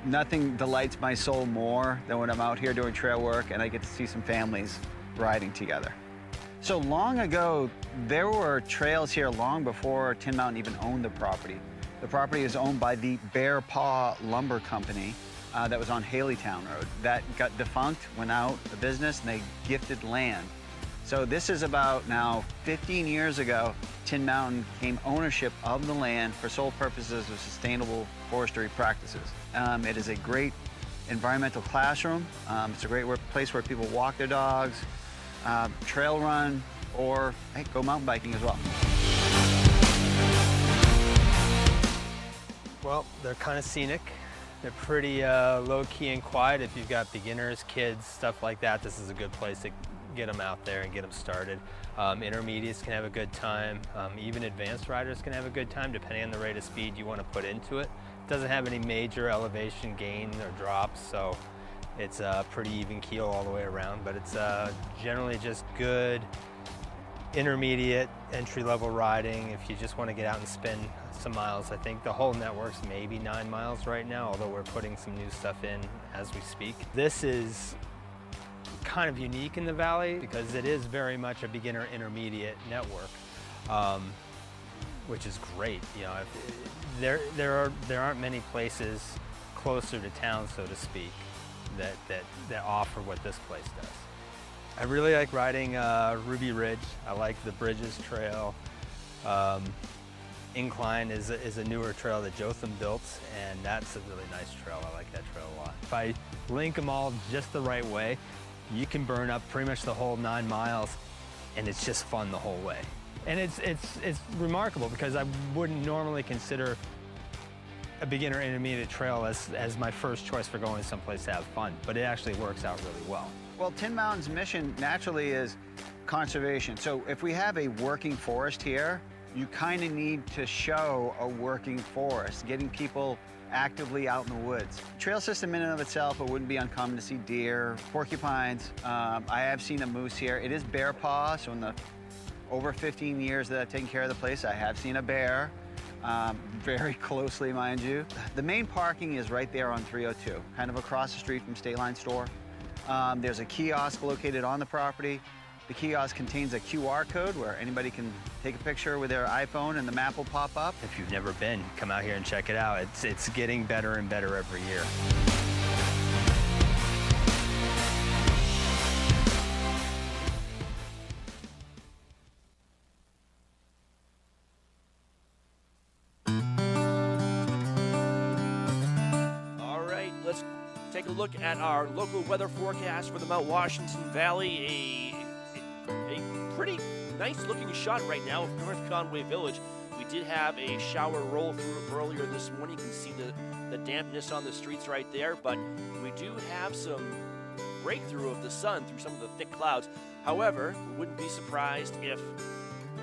Nothing delights my soul more than when I'm out here doing trail work and I get to see some families riding together. So long ago, there were trails here long before Tin Mountain even owned the property. The property is owned by the Bear Paw Lumber Company. That was on Haleytown Road. That got defunct, went out of business, and they gifted land. So this is about now 15 years ago, Tin Mountain came ownership of the land for sole purposes of sustainable forestry practices. It is a great environmental classroom. It's a great place where people walk their dogs, trail run, or hey, go mountain biking as well. Well, they're kind of scenic. They're pretty low-key and quiet. If you've got beginners, kids, stuff like that, this is a good place to get them out there and get them started. Intermediates can have a good time. Even advanced riders can have a good time, depending on the rate of speed you want to put into it. It doesn't have any major elevation gain or drops, so it's a pretty even keel all the way around, but it's generally just good intermediate entry-level riding if you just want to get out and spin some miles. I think the whole network's maybe 9 miles right now, although we're putting some new stuff in as we speak. This is kind of unique in the valley because it is very much a beginner intermediate network, which is great. You know, there aren't many places closer to town, so to speak, that offer what this place does. I really like riding Ruby Ridge. I like the Bridges Trail. Incline is a newer trail that Jotham built, and that's a really nice trail. I like that trail a lot. If I link them all just the right way, you can burn up pretty much the whole 9 miles, and it's just fun the whole way. And it's remarkable because I wouldn't normally consider a beginner intermediate trail as my first choice for going someplace to have fun, but it actually works out really well. Well, Tin Mountain's mission naturally is conservation. So if we have a working forest here, you kind of need to show a working forest, getting people actively out in the woods. Trail system in and of itself, it wouldn't be uncommon to see deer, porcupines. I have seen a moose here. It is bear paw, so in the over 15 years that I've taken care of the place, I have seen a bear, very closely, mind you. The main parking is right there on 302, kind of across the street from State Line Store. There's a kiosk located on the property. The kiosk contains a QR code where anybody can take a picture with their iPhone and the map will pop up. If you've never been, come out here and check it out. It's getting better and better every year. All right, let's take a look at our local weather forecast for the Mount Washington Valley. A pretty nice looking shot right now of North Conway Village. We did have a shower roll through earlier this morning. You can see the dampness on the streets right there, but we do have some breakthrough of the sun through some of the thick clouds. However, we wouldn't be surprised if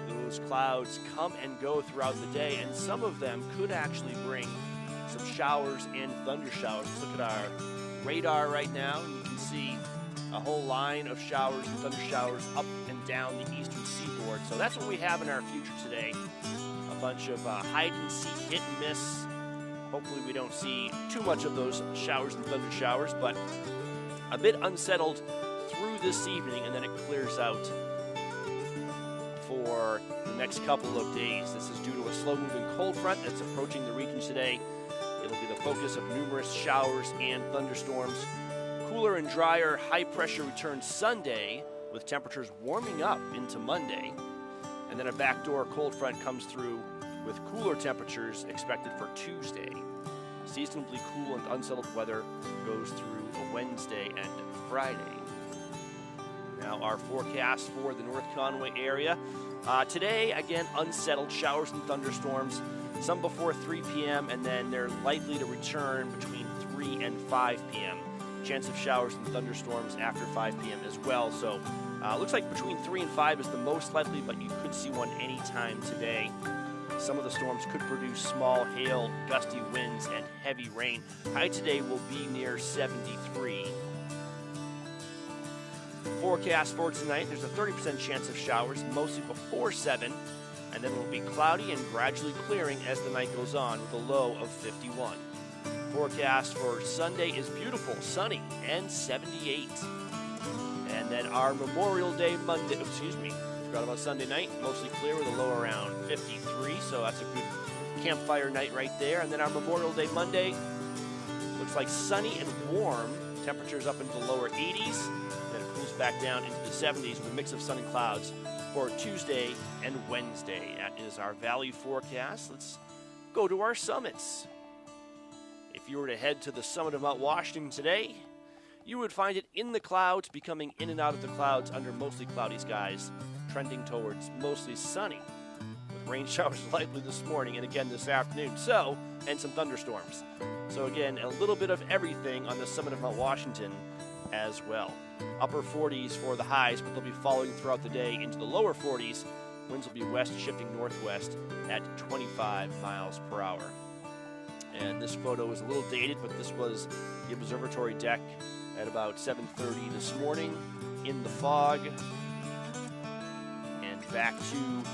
those clouds come and go throughout the day, and some of them could actually bring some showers and thunder showers. Let's look at our radar right now, and you can see a whole line of showers and thunder showers up and down the eastern seaboard. So that's what we have in our future today. A bunch of hide and seek, hit and miss. Hopefully we don't see too much of those showers and thunder showers, but a bit unsettled through this evening, and then it clears out for the next couple of days. This is due to a slow-moving cold front that's approaching the region today. It'll be the focus of numerous showers and thunderstorms. Cooler and drier high pressure returns Sunday, with temperatures warming up into Monday. And then a backdoor cold front comes through with cooler temperatures expected for Tuesday. Seasonably cool and unsettled weather goes through a Wednesday and Friday. Now our forecast for the North Conway area. Today, again, unsettled showers and thunderstorms, some before 3 p.m., and then they're likely to return between 3 and 5 p.m. Chance of showers and thunderstorms after 5 p.m. as well. So looks like between 3 and 5 is the most likely, but you could see one anytime today. Some of the storms could produce small hail, gusty winds, and heavy rain. High today will be near 73. Forecast for tonight, there's a 30% chance of showers, mostly before 7, and then it will be cloudy and gradually clearing as the night goes on with a low of 51. Forecast for Sunday is beautiful, sunny, and 78. And then our Memorial Day Monday, forgot about Sunday night, mostly clear with a low around 53, so that's a good campfire night right there. And then our Memorial Day Monday looks like sunny and warm, temperatures up into the lower 80s, then it cools back down into the 70s with a mix of sun and clouds for Tuesday and Wednesday. That is our valley forecast. Let's go to our summits. If you were to head to the summit of Mount Washington today, you would find it in the clouds, becoming in and out of the clouds under mostly cloudy skies, trending towards mostly sunny, with rain showers likely this morning and again this afternoon, and some thunderstorms. So again, a little bit of everything on the summit of Mount Washington as well. Upper 40s for the highs, but they'll be falling throughout the day into the lower 40s. Winds will be west shifting northwest at 25 miles per hour. And this photo is a little dated, but this was the observatory deck at about 7:30 this morning in the fog. And back to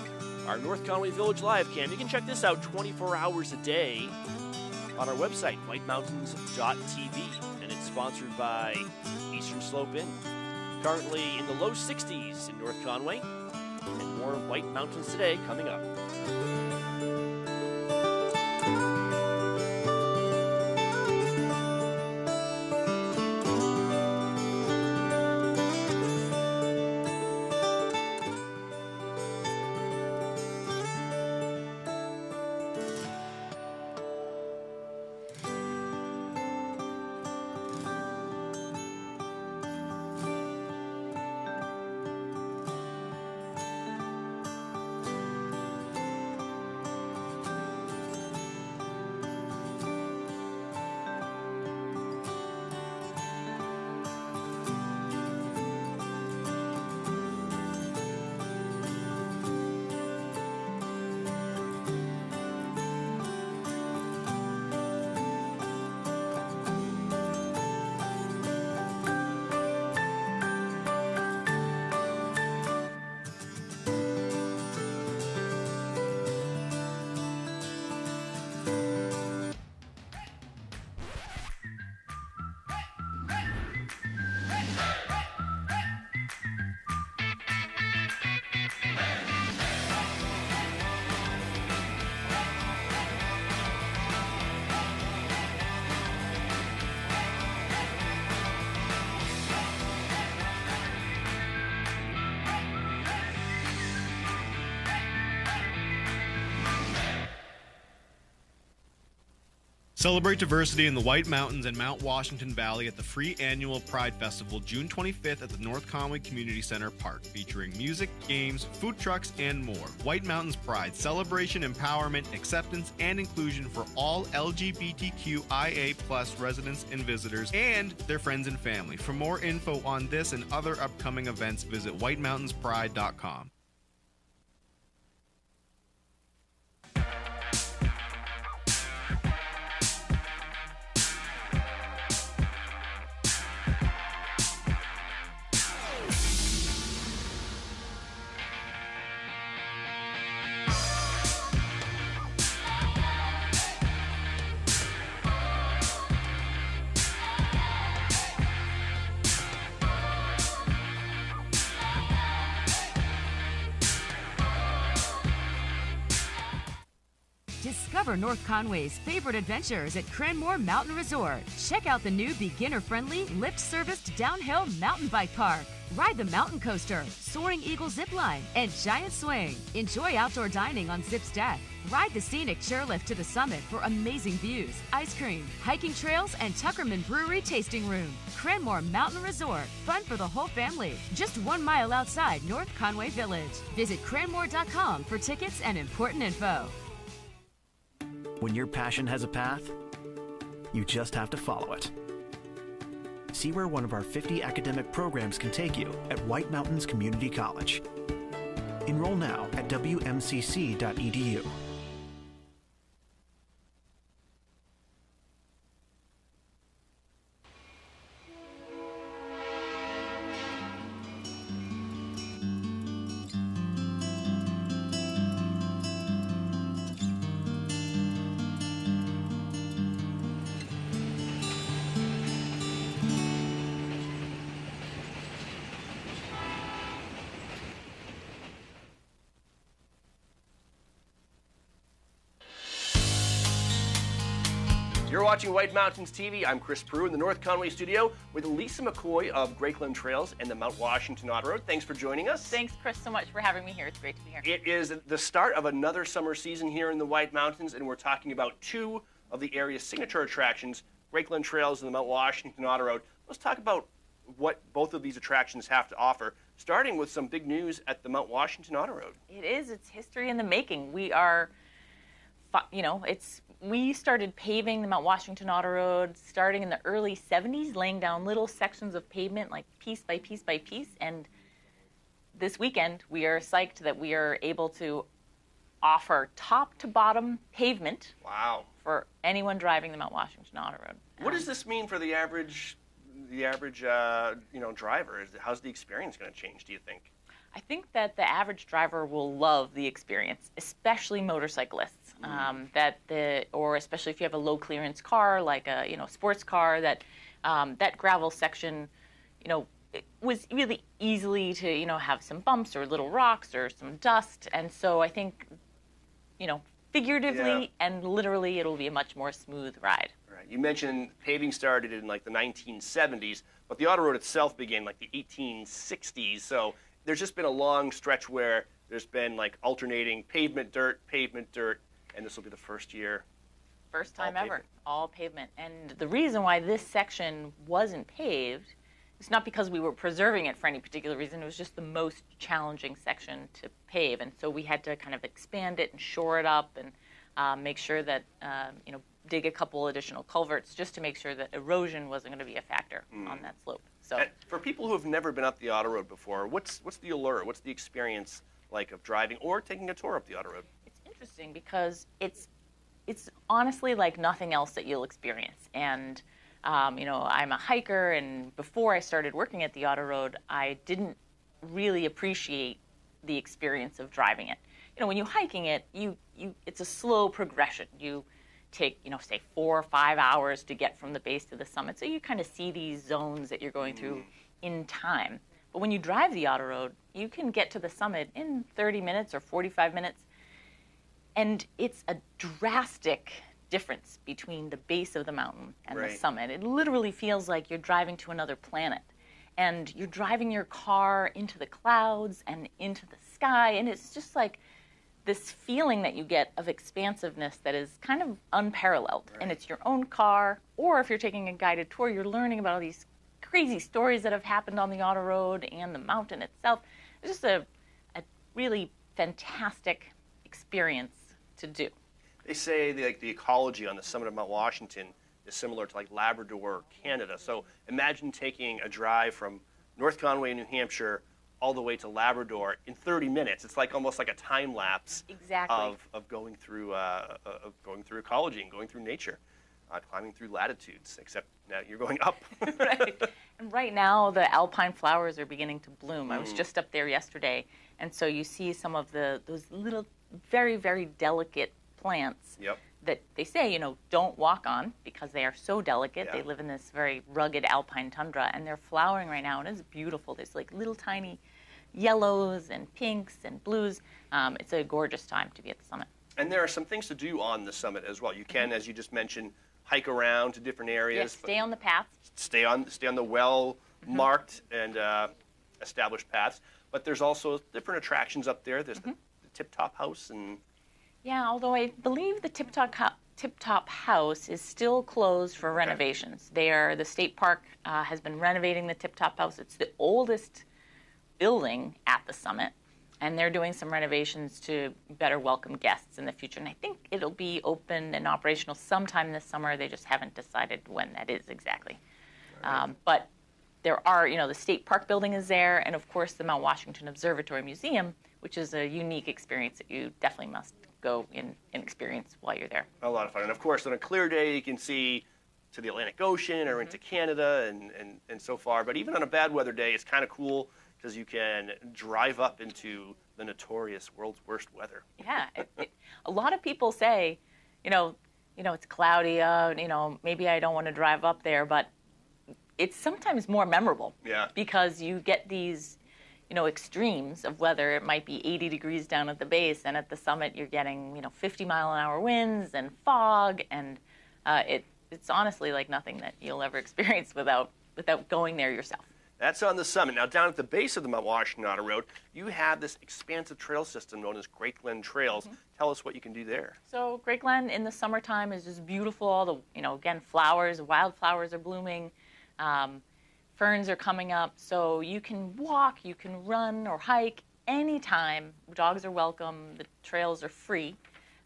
our North Conway Village live cam. You can check this out 24 hours a day on our website, whitemountains.tv, and it's sponsored by Eastern Slope Inn. Currently in the low 60s in North Conway, and more White Mountains today coming up. Celebrate diversity in the White Mountains and Mount Washington Valley at the free annual Pride Festival, June 25th at the North Conway Community Center Park, featuring music, games, food trucks, and more. White Mountains Pride, celebration, empowerment, acceptance, and inclusion for all LGBTQIA+ residents and visitors and their friends and family. For more info on this and other upcoming events, visit whitemountanspride.com. Discover North Conway's favorite adventures at Cranmore Mountain Resort. Check out the new beginner-friendly, lift-serviced downhill mountain bike park. Ride the mountain coaster, Soaring Eagle zip line, and giant swing. Enjoy outdoor dining on Zip's deck. Ride the scenic chairlift to the summit for amazing views, ice cream, hiking trails, and Tuckerman Brewery tasting room. Cranmore Mountain Resort. Fun for the whole family. Just 1 mile outside North Conway Village. Visit cranmore.com for tickets and important info. When your passion has a path, you just have to follow it. See where one of our 50 academic programs can take you at White Mountains Community College. Enroll now at wmcc.edu. You're watching White Mountains TV. I'm Chris Prue in the North Conway studio with Lisa McCoy of Great Glen Trails and the Mount Washington Auto Road. Thanks for joining us. Thanks, Chris, so much for having me here. It's great to be here. It is the start of another summer season here in the White Mountains, and we're talking about two of the area's signature attractions, Great Glen Trails and the Mount Washington Auto Road. Let's talk about what both of these attractions have to offer, starting with some big news at the Mount Washington Auto Road. It is. It's history in the making. We are, we started paving the Mount Washington Auto Road starting in the early 70s, laying down little sections of pavement, like piece by piece by piece. And this weekend, we are psyched that we are able to offer top to bottom pavement. Wow. For anyone driving the Mount Washington Auto Road. What does this mean for the average driver? How's the experience going to change, do you think? I think that the average driver will love the experience, especially motorcyclists. Or especially if you have a low clearance car, like a sports car, that gravel section, it was really easily to have some bumps or little rocks or some dust, and so I think figuratively and literally it'll be a much more smooth ride. Right. You mentioned paving started in like the 1970s, but the auto road itself began like the 1860s. So there's just been a long stretch where there's been like alternating pavement, dirt, and this will be the first year. First time ever, all pavement. And the reason why this section wasn't paved is not because we were preserving it for any particular reason. It was just the most challenging section to pave. And so we had to kind of expand it and shore it up and make sure that, dig a couple additional culverts just to make sure that erosion wasn't going to be a factor on that slope. So and for people who have never been up the auto road before, what's the allure? What's the experience like of driving or taking a tour up the auto road? Interesting because it's honestly like nothing else that you'll experience. And I'm a hiker, and before I started working at the auto road, I didn't really appreciate the experience of driving it. When you're hiking it, it's a slow progression. You take say 4 or 5 hours to get from the base to the summit, so you kind of see these zones that you're going through in time. But when you drive the auto road, you can get to the summit in 30 minutes or 45 minutes. And it's a drastic difference between the base of the mountain and the summit. It literally feels like you're driving to another planet. And you're driving your car into the clouds and into the sky. And it's just like this feeling that you get of expansiveness that is kind of unparalleled. And it's your own car. Or if you're taking a guided tour, you're learning about all these crazy stories that have happened on the auto road and the mountain itself. It's just a really fantastic experience to do. They say the ecology on the summit of Mount Washington is similar to like Labrador, Canada. So imagine taking a drive from North Conway, New Hampshire, all the way to Labrador in 30 minutes. It's like almost like a time lapse of going through ecology and going through nature, climbing through latitudes. Except now you're going up. Right. And right now the alpine flowers are beginning to bloom. I was just up there yesterday, and so you see some of those little very, very delicate plants that they say, don't walk on because they are so delicate. They live in this very rugged alpine tundra, and they're flowering right now, and it's beautiful. There's like little tiny yellows and pinks and blues. It's a gorgeous time to be at the summit. And there are some things to do on the summit as well. You can, as you just mentioned, hike around to different areas. Yes, stay on the paths. Stay on the well-marked and established paths. But there's also different attractions up there. There's the Tip Top House and... Yeah, although I believe the Tip Top House is still closed for renovations. The state park has been renovating the Tip Top House. It's the oldest building at the summit, and they're doing some renovations to better welcome guests in the future. And I think it'll be open and operational sometime this summer. They just haven't decided when that is exactly. Right. But there are, the state park building is there, and of course the Mount Washington Observatory Museum, which is a unique experience that you definitely must go in and experience while you're there. A lot of fun. And of course, on a clear day, you can see to the Atlantic Ocean or into Canada and so far. But even on a bad weather day, it's kind of cool because you can drive up into the notorious world's worst weather. Yeah. A lot of people say, it's cloudy, maybe I don't want to drive up there, but it's sometimes more memorable. Yeah. Because you get these extremes of weather. It might be 80 degrees down at the base, and at the summit you're getting 50-mile-an-hour winds and fog, and it's honestly like nothing that you'll ever experience without going there yourself. That's on the summit. Now, down at the base of the Mount Washington Auto Road, you have this expansive trail system known as Great Glen Trails. Tell us what you can do there. So Great Glen in the summertime is just beautiful. All the again, flowers, wildflowers are blooming. Ferns are coming up, so you can walk, you can run or hike anytime. Dogs are welcome. The trails are free.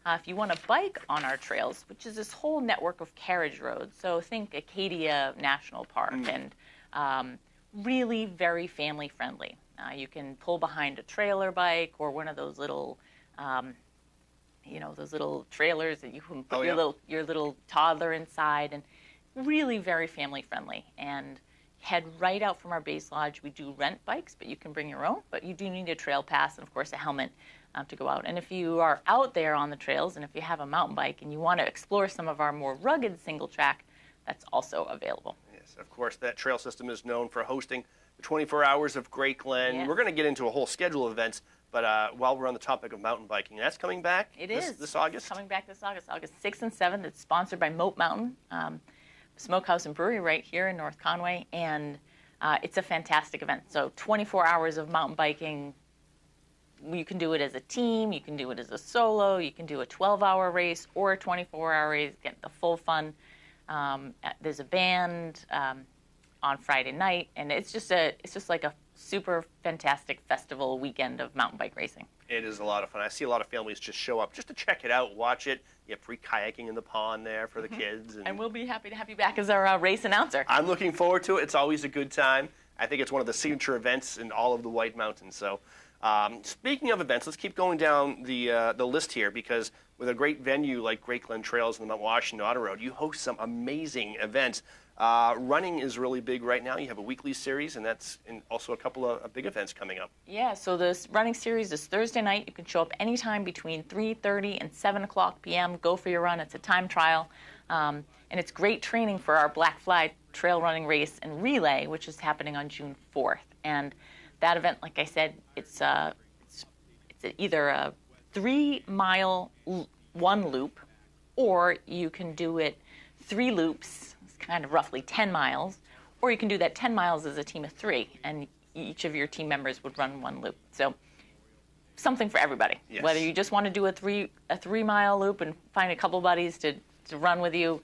If you want to bike on our trails, which is this whole network of carriage roads, so think Acadia National Park, and really very family friendly. You can pull behind a trailer bike or one of those little, those little trailers that you can put your little toddler inside, and really very family friendly. And head right out from our base lodge. We do rent bikes, but you can bring your own. But you do need a trail pass and, of course, a helmet to go out. And if you are out there on the trails and if you have a mountain bike and you want to explore some of our more rugged single track, that's also available. Yes, of course, that trail system is known for hosting the 24 Hours of Great Glen. Yeah. We're going to get into a whole schedule of events, but while we're on the topic of mountain biking, that's coming back this August? It's coming back this August, August 6th and 7th. It's sponsored by Moat Mountain. Smokehouse and Brewery right here in North Conway, and it's a fantastic event. So 24 hours of mountain biking. You can do it as a team, you can do it as a solo, you can do a 12-hour race or a 24-hour race, get the full fun. There's a band on Friday night, and it's just like a super fantastic festival weekend of mountain bike racing. It is a lot of fun. I see a lot of families just show up just to check it out, watch it. You have free kayaking in the pond there for the kids. And we'll be happy to have you back as our race announcer. I'm looking forward to it. It's always a good time. I think it's one of the signature events in all of the White Mountains. So speaking of events, let's keep going down the list here, because with a great venue like Great Glen Trails and the Mount Washington Auto Road, you host some amazing events. Running is really big right now. You have a weekly series, and also a couple of big events coming up. Yeah, so this running series is Thursday night. You can show up anytime between 3:30 and 7 o'clock p.m. Go for your run. It's a time trial, and it's great training for our Black Flag trail running race and relay, which is happening on June 4th. And that event, like I said, it's either a 3-mile one loop, or you can do it 3 loops, kind of roughly 10 miles, or you can do that 10 miles as a team of 3, and each of your team members would run 1 loop. So something for everybody. Yes. Whether you just want to do a 3-mile loop and find a couple buddies to run with you,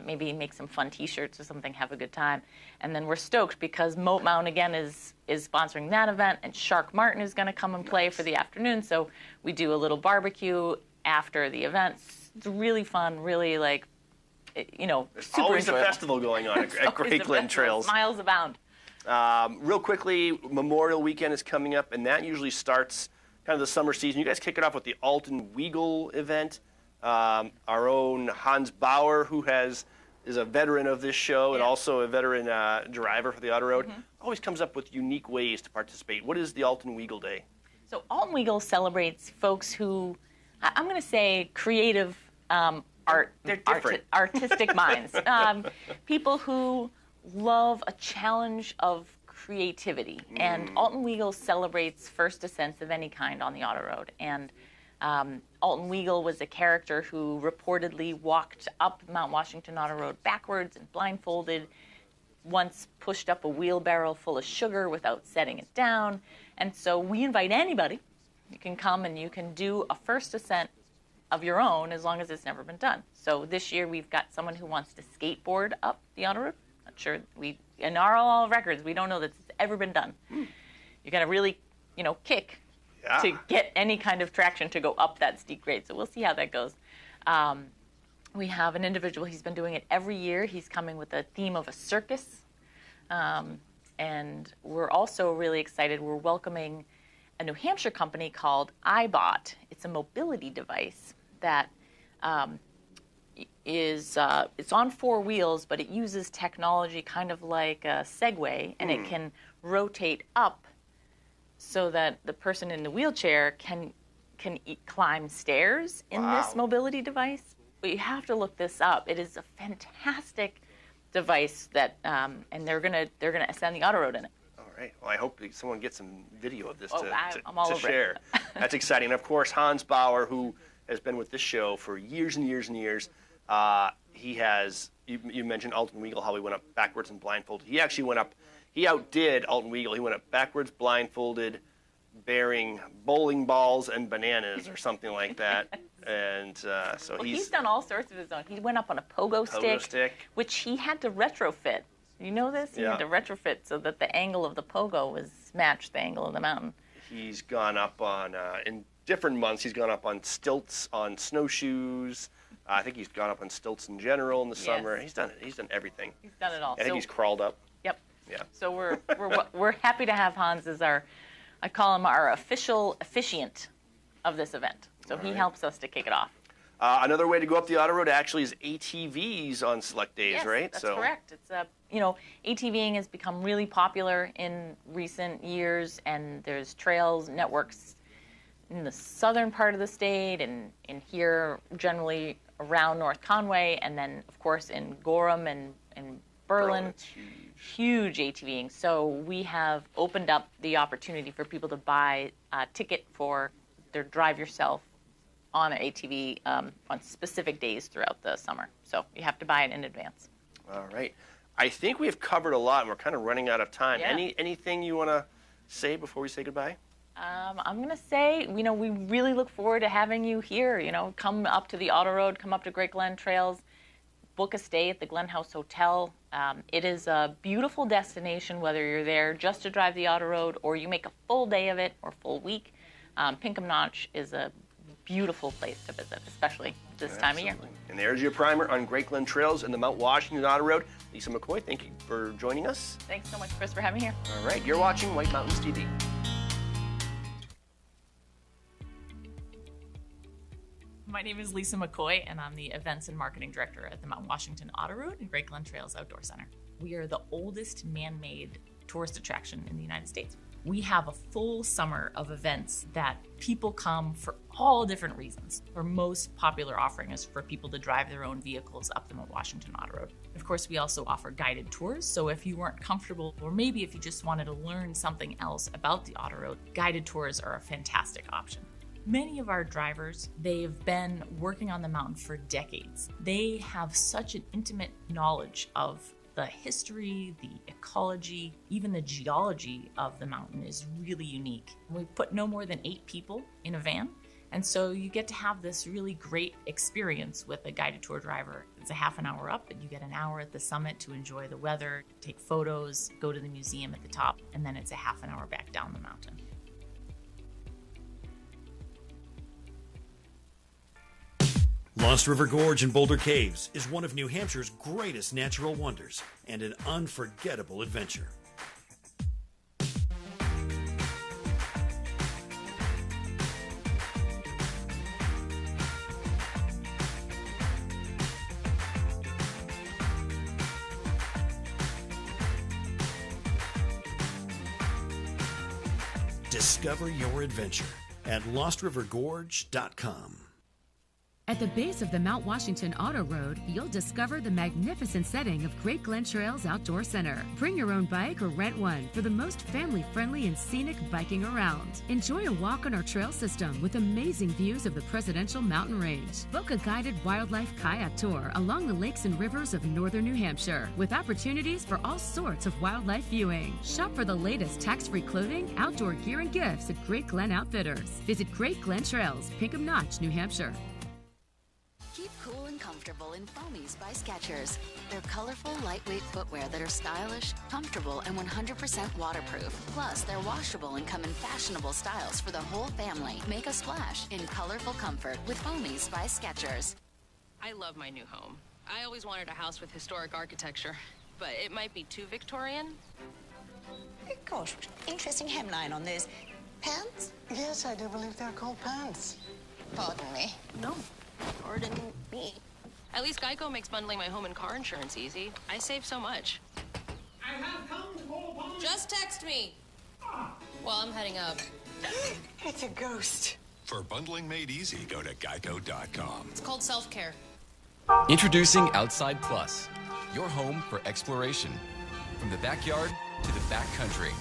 maybe make some fun t-shirts or something, have a good time. And then we're stoked because Moat Mountain again is sponsoring that event, and Shark Martin is going to come and play for the afternoon. So we do a little barbecue after the event. It's really fun, really There's super always enjoyable. a festival going on at Great Glen Trails. Smiles abound. Real quickly, Memorial Weekend is coming up, and that usually starts kind of the summer season. You guys kick it off with the Alton Weagle event. Our own Hans Bauer, who is a veteran of this show and also a veteran driver for the Auto Road, always comes up with unique ways to participate. What is the Alton Weagle Day? So Alton Weagle celebrates folks who, I'm going to say, creative artistic minds. People who love a challenge of creativity. And Alton Weagle celebrates first ascents of any kind on the Auto Road. And Alton Weagle was a character who reportedly walked up Mount Washington Auto Road backwards and blindfolded, once pushed up a wheelbarrow full of sugar without setting it down. And so we invite anybody. You can come and you can do a first ascent of your own as long as it's never been done. So this year we've got someone who wants to skateboard up the Auto Road. Not sure, in our records, we don't know that it's ever been done. You got to really, kick to get any kind of traction to go up that steep grade. So we'll see how that goes. We have an individual, he's been doing it every year. He's coming with a theme of a circus. And we're also really excited. We're welcoming a New Hampshire company called iBot. It's a mobility device that it's on 4 wheels, but it uses technology kind of like a Segway, and it can rotate up so that the person in the wheelchair can climb stairs in this mobility device. But you have to look this up. It is a fantastic device that, and they're gonna ascend the Auto Road in it. All right. Well, I hope someone gets some video of this I'm all to over share. That's exciting. And of course, Hans Bauer, who has been with this show for years and years and years. He has. You mentioned Alton Weagle, how he went up backwards and blindfolded. He actually went up. He outdid Alton Weagle. He went up backwards, blindfolded, bearing bowling balls and bananas or something like that. And so he's done all sorts of his own. He went up on a pogo stick, which he had to retrofit. You know this? He had to retrofit so that the angle of the pogo matched the angle of the mountain. He's gone up on, in different months, he's gone up on stilts, on snowshoes. I think he's gone up on stilts in general in the summer. He's done it. He's done everything. He's done it all. I think he's crawled up. Yep. Yeah. So we're happy to have Hans as I call him our official officiant of this event. So he helps us to kick it off. Another way to go up the Auto Road actually is ATVs on select days, right? That's correct. It's ATVing has become really popular in recent years, and there's trails networks in the southern part of the state and in here generally around North Conway, and then of course in Gorham and Berlin. Huge ATVing. So we have opened up the opportunity for people to buy a ticket for their drive yourself on an ATV on specific days throughout the summer. So you have to buy it in advance. All right. I think we've covered a lot, and we're kind of running out of time. Yeah. Anything you want to say before we say goodbye? I'm going to say, we really look forward to having you here. Come up to the Auto Road, come up to Great Glen Trails, book a stay at the Glen House Hotel. It is a beautiful destination, whether you're there just to drive the Auto Road or you make a full day of it or full week. Pinkham Notch is a beautiful place to visit, especially this time of year. And there's your primer on Great Glen Trails and the Mount Washington Auto Road. Lisa McCoy, thank you for joining us. Thanks so much, Chris, for having me here. All right, you're watching White Mountains TV. My name is Lisa McCoy, and I'm the Events and Marketing Director at the Mount Washington Auto Road and Great Glen Trails Outdoor Center. We are the oldest man-made tourist attraction in the United States. We have a full summer of events that people come for all different reasons. Our most popular offering is for people to drive their own vehicles up the Mount Washington Auto Road. Of course, we also offer guided tours, so if you weren't comfortable, or maybe if you just wanted to learn something else about the Auto Road, guided tours are a fantastic option. Many of our drivers, they've been working on the mountain for decades. They have such an intimate knowledge of the history, the ecology, even the geology of the mountain is really unique. We put no more than 8 people in a van, and so you get to have this really great experience with a guided tour driver. It's a half an hour up, and you get an hour at the summit to enjoy the weather, take photos, go to the museum at the top, and then it's a half an hour back down the mountain. Lost River Gorge in Boulder Caves is one of New Hampshire's greatest natural wonders and an unforgettable adventure. Discover your adventure at LostRiverGorge.com. At the base of the Mount Washington Auto Road, you'll discover the magnificent setting of Great Glen Trails Outdoor Center. Bring your own bike or rent one for the most family-friendly and scenic biking around. Enjoy a walk on our trail system with amazing views of the Presidential Mountain Range. Book a guided wildlife kayak tour along the lakes and rivers of northern New Hampshire with opportunities for all sorts of wildlife viewing. Shop for the latest tax-free clothing, outdoor gear, and gifts at Great Glen Outfitters. Visit Great Glen Trails, Pinkham Notch, New Hampshire. Keep cool and comfortable in Foamies by Skechers. They're colorful, lightweight footwear that are stylish, comfortable, and 100% waterproof. Plus, they're washable and come in fashionable styles for the whole family. Make a splash in colorful comfort with Foamies by Skechers. I love my new home. I always wanted a house with historic architecture, but it might be too Victorian. Gosh, interesting hemline on those pants. Yes, I do believe they're called pants. Pardon me. No. Pardon me. At least Geico makes bundling my home and car insurance easy. I save so much. I have come to call upon you. Just text me. Well, I'm heading up. It's a ghost. For bundling made easy, go to geico.com. It's called self-care. Introducing Outside Plus, your home for exploration. From the backyard to the backcountry.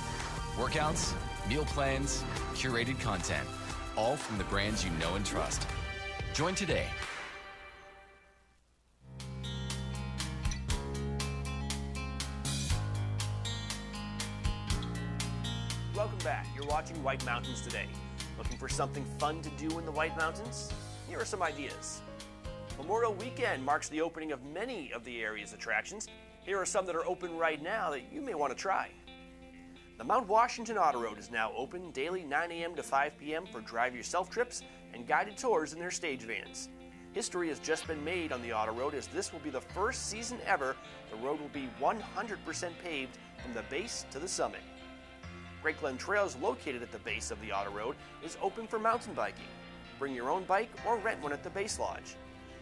Workouts, meal plans, curated content. All from the brands you know and trust. Join today. Welcome back. You're watching White Mountains Today. Looking for something fun to do in the White Mountains? Here are some ideas. Memorial Weekend marks the opening of many of the area's attractions. Here are some that are open right now that you may want to try. The Mount Washington Auto Road is now open daily 9 a.m. to 5 p.m. for drive-yourself trips and guided tours in their stage vans. History has just been made on the Auto Road, as this will be the first season ever the road will be 100% paved from the base to the summit. Great Glen Trails, located at the base of the Auto Road, is open for mountain biking. Bring your own bike or rent one at the Base Lodge.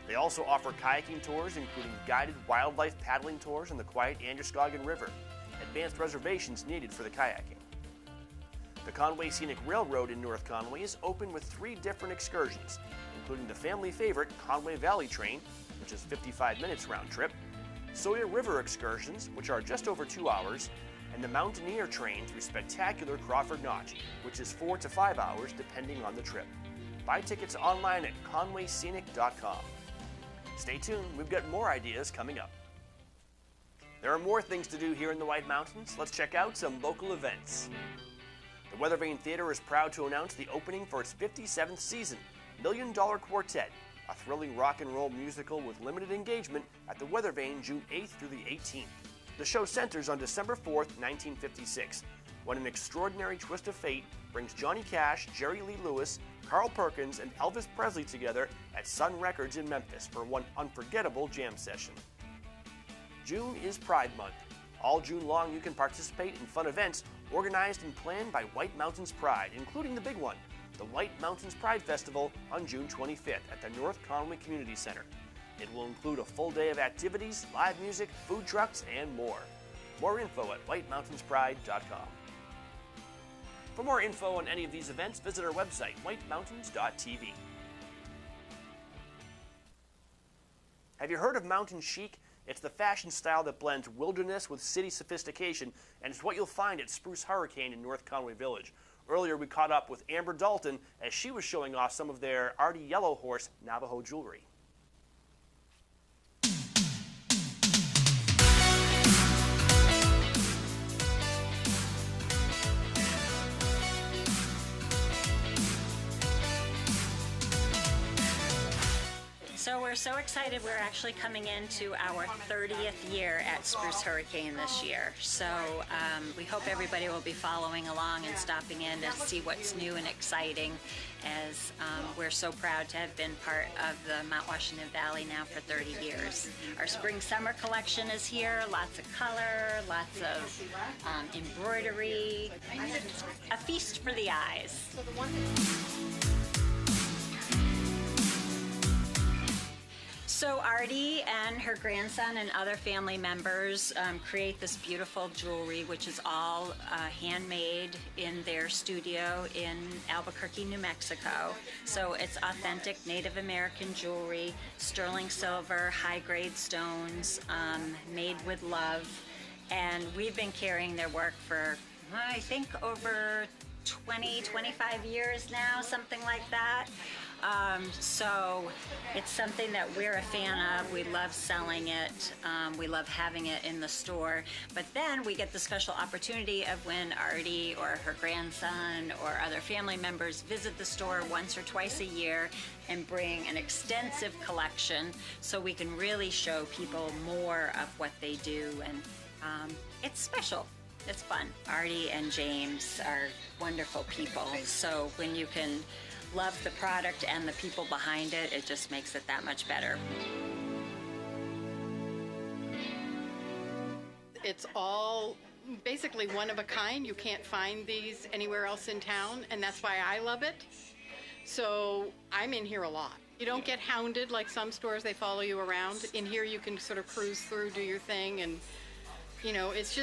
They also offer kayaking tours, including guided wildlife paddling tours on the quiet Androscoggin River. Advanced reservations needed for the kayaking. The Conway Scenic Railroad in North Conway is open with 3 different excursions, including the family favorite Conway Valley Train, which is 55 minutes round trip, Sawyer River excursions, which are just over 2 hours, and the Mountaineer Train through spectacular Crawford Notch, which is 4 to 5 hours depending on the trip. Buy tickets online at conwayscenic.com. Stay tuned, we've got more ideas coming up. There are more things to do here in the White Mountains. Let's check out some local events. The Weathervane Theater is proud to announce the opening for its 57th season, $1 Million Quartet, a thrilling rock and roll musical with limited engagement at the Weathervane June 8th through the 18th. The show centers on December 4th, 1956, when an extraordinary twist of fate brings Johnny Cash, Jerry Lee Lewis, Carl Perkins, and Elvis Presley together at Sun Records in Memphis for one unforgettable jam session. June is Pride Month. All June long you can participate in fun events organized and planned by White Mountains Pride, including the big one, the White Mountains Pride Festival on June 25th at the North Conway Community Center. It will include a full day of activities, live music, food trucks, and more. More info at whitemountains.pride.com. For more info on any of these events, visit our website, whitemountains.tv. Have you heard of mountain chic? It's the fashion style that blends wilderness with city sophistication, and it's what you'll find at Spruce Hurricane in North Conway Village. Earlier, we caught up with Amber Dalton as she was showing off some of their Artie Yellow Horse Navajo jewelry. So we're so excited. We're actually coming into our 30th year at Spruce Hurricane this year. So we hope everybody will be following along and stopping in to see what's new and exciting, as we're so proud to have been part of the Mount Washington Valley now for 30 years. Our spring-summer collection is here. Lots of color, lots of embroidery. A feast for the eyes. So Artie and her grandson and other family members create this beautiful jewelry, which is all handmade in their studio in Albuquerque, New Mexico. So it's authentic Native American jewelry, sterling silver, high-grade stones, made with love. And we've been carrying their work for, I think, over 20, 25 years now, something like that. So it's something that we're a fan of. We love selling it. We love having it in the store. But then we get the special opportunity of when Artie or her grandson or other family members visit the store once or twice a year and bring an extensive collection so we can really show people more of what they do. And it's special. It's fun. Artie and James are wonderful people. So when you can love the product and the people behind it, it just makes it that much better. It's all basically one of a kind. You can't find these anywhere else in town, and that's why I love it. So I'm in here a lot. You don't get hounded like some stores, they follow you around. In here you can sort of cruise through, do your thing, and you know, it's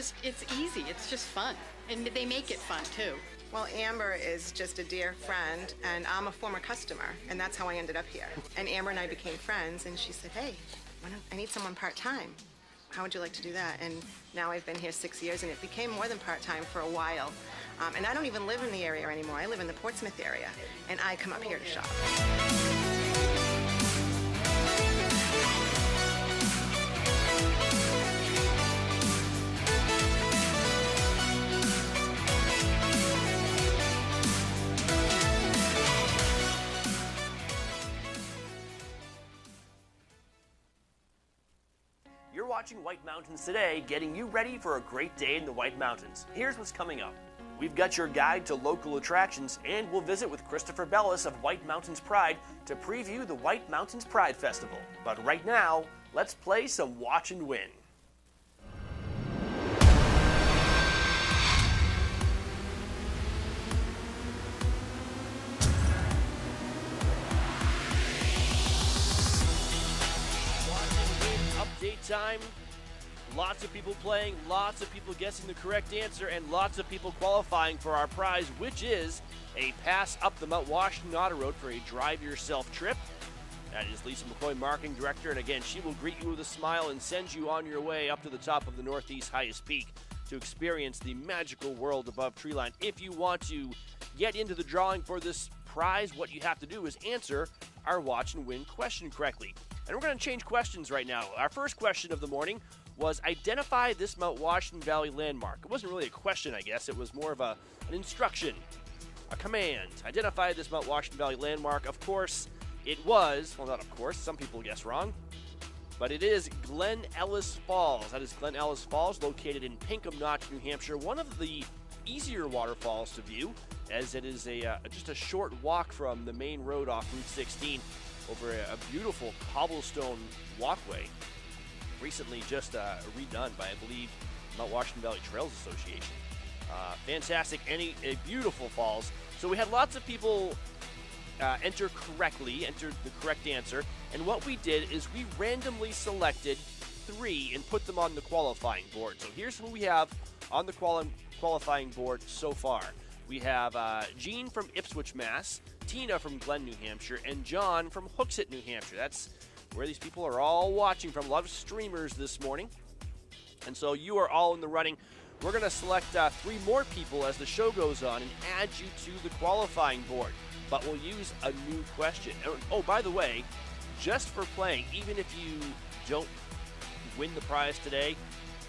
easy, it's just fun. And they make it fun too. Well, Amber is just a dear friend, and I'm a former customer, and that's how I ended up here. And Amber and I became friends, and she said, hey, I need someone part-time. How would you like to do that? And now I've been here 6 years, and it became more than part-time for a while. And I don't even live in the area anymore. I live in the Portsmouth area, and I come up here to shop. You're watching White Mountains Today, getting you ready for a great day in the White Mountains. Here's what's coming up. We've got your guide to local attractions, and we'll visit with Christopher Bellis of White Mountains Pride to preview the White Mountains Pride Festival. But right now, let's play some Watch and Win. Update time. Lots of people playing, lots of people guessing the correct answer, and lots of people qualifying for our prize, which is a pass up the Mount Washington Auto Road for a drive-yourself trip. That is Lisa McCoy, Marketing Director, and again, she will greet you with a smile and send you on your way up to the top of the Northeast highest peak to experience the magical world above treeline. If you want to get into the drawing for this prize, what you have to do is answer our Watch and Win question correctly. And we're going to change questions right now. Our first question of the morning was identify this Mount Washington Valley landmark. It wasn't really a question, I guess. It was more of an instruction, a command. Identify this Mount Washington Valley landmark. Of course, it was, well, not of course, some people guess wrong, but it is Glen Ellis Falls. That is Glen Ellis Falls, located in Pinkham Notch, New Hampshire. One of the easier waterfalls to view, as it is just a short walk from the main road off Route 16 over a beautiful cobblestone walkway. Recently just redone by, I believe, Mount Washington Valley Trails Association. Fantastic, a beautiful falls. So we had lots of people enter the correct answer, and what we did is we randomly selected 3 and put them on the qualifying board. So here's who we have on the qualifying board so far. We have Jean from Ipswich, Mass., Tina from Glen, New Hampshire, and John from Hooksett, New Hampshire. That's where these people are all watching from. A lot of streamers this morning. And so you are all in the running. We're going to select 3 more people as the show goes on and add you to the qualifying board. But we'll use a new question. Oh, by the way, just for playing, even if you don't win the prize today,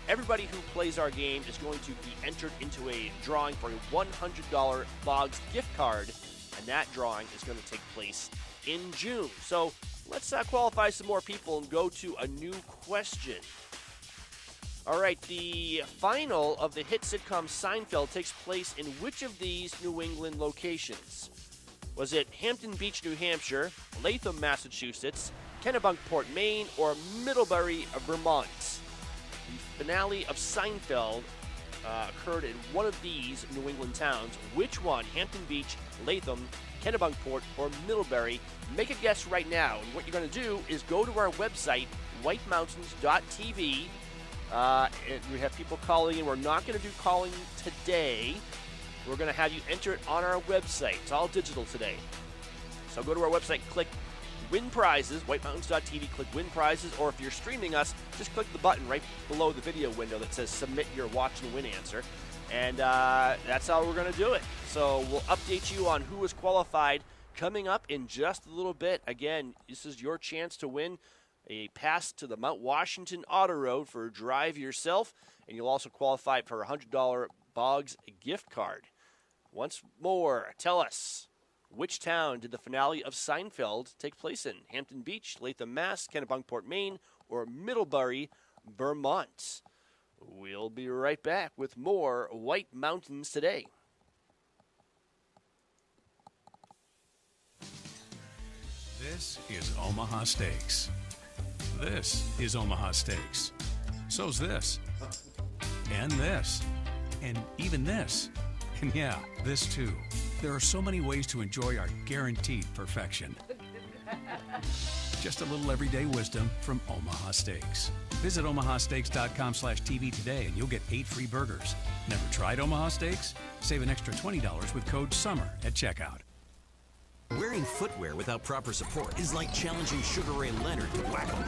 everybody who plays our game is going to be entered into a drawing for a $100 Boggs gift card, and that drawing is going to take place in June. So let's qualify some more people and go to a new question. All right, the final of the hit sitcom Seinfeld takes place in which of these New England locations? Was it Hampton Beach, New Hampshire, Latham, Massachusetts, Kennebunkport, Maine, or Middlebury, Vermont? The finale of Seinfeld occurred in one of these New England towns. Which one? Hampton Beach, Latham, Kennebunkport, or Middlebury. Make a guess right now. And what you're going to do is go to our website, whitemountains.tv. We have people calling in. We're not going to do calling today. We're going to have you enter it on our website. It's all digital today. So go to our website, click Win Prizes, whitemountains.tv, click Win Prizes, or if you're streaming us, just click the button right below the video window that says Submit Your Watch and Win Answer. And that's how we're going to do it. So we'll update you on who was qualified coming up in just a little bit. Again, this is your chance to win a pass to the Mount Washington Auto Road for a drive yourself, and you'll also qualify for a $100 Boggs gift card. Once more, tell us, which town did the finale of Seinfeld take place in? Hampton Beach, Latham, Mass., Kennebunkport, Maine, or Middlebury, Vermont? We'll be right back with more White Mountains Today. This is Omaha Steaks. This is Omaha Steaks. So's this. And this. And even this. And yeah, this too. There are so many ways to enjoy our guaranteed perfection. Just a little everyday wisdom from Omaha Steaks. Visit omahasteaks.com/TV today and you'll get 8 free burgers. Never tried Omaha Steaks? Save an extra $20 with code SUMMER at checkout. Wearing footwear without proper support is like challenging Sugar Ray Leonard to whack-a-mole.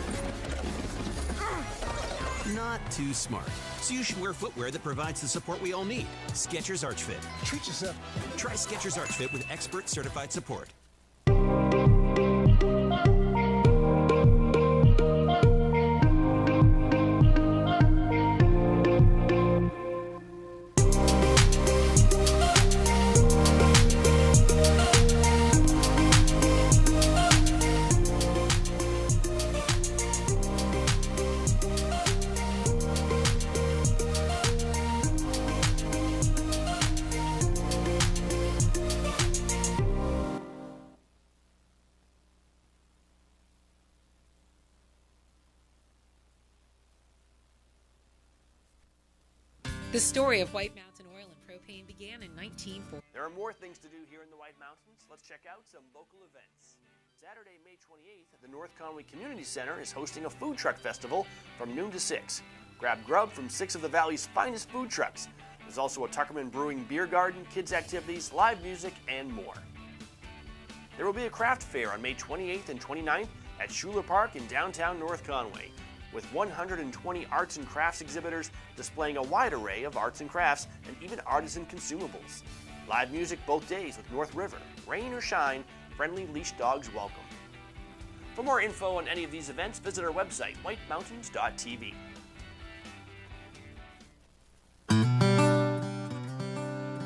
Not too smart. So you should wear footwear that provides the support we all need. Skechers Arch Fit. Treat yourself. Try Skechers Arch Fit with expert certified support. The story of White Mountain Oil and Propane began in 1940. There are more things to do here in the White Mountains. Let's check out some local events. Saturday, May 28th, the North Conway Community Center is hosting a food truck festival from noon to 6. Grab grub from 6 of the Valley's finest food trucks. There's also a Tuckerman Brewing beer garden, kids activities, live music, and more. There will be a craft fair on May 28th and 29th at Schuler Park in downtown North Conway, with 120 arts and crafts exhibitors displaying a wide array of arts and crafts and even artisan consumables. Live music both days with North River. Rain or shine, friendly leash dogs welcome. For more info on any of these events, visit our website, whitemountains.tv.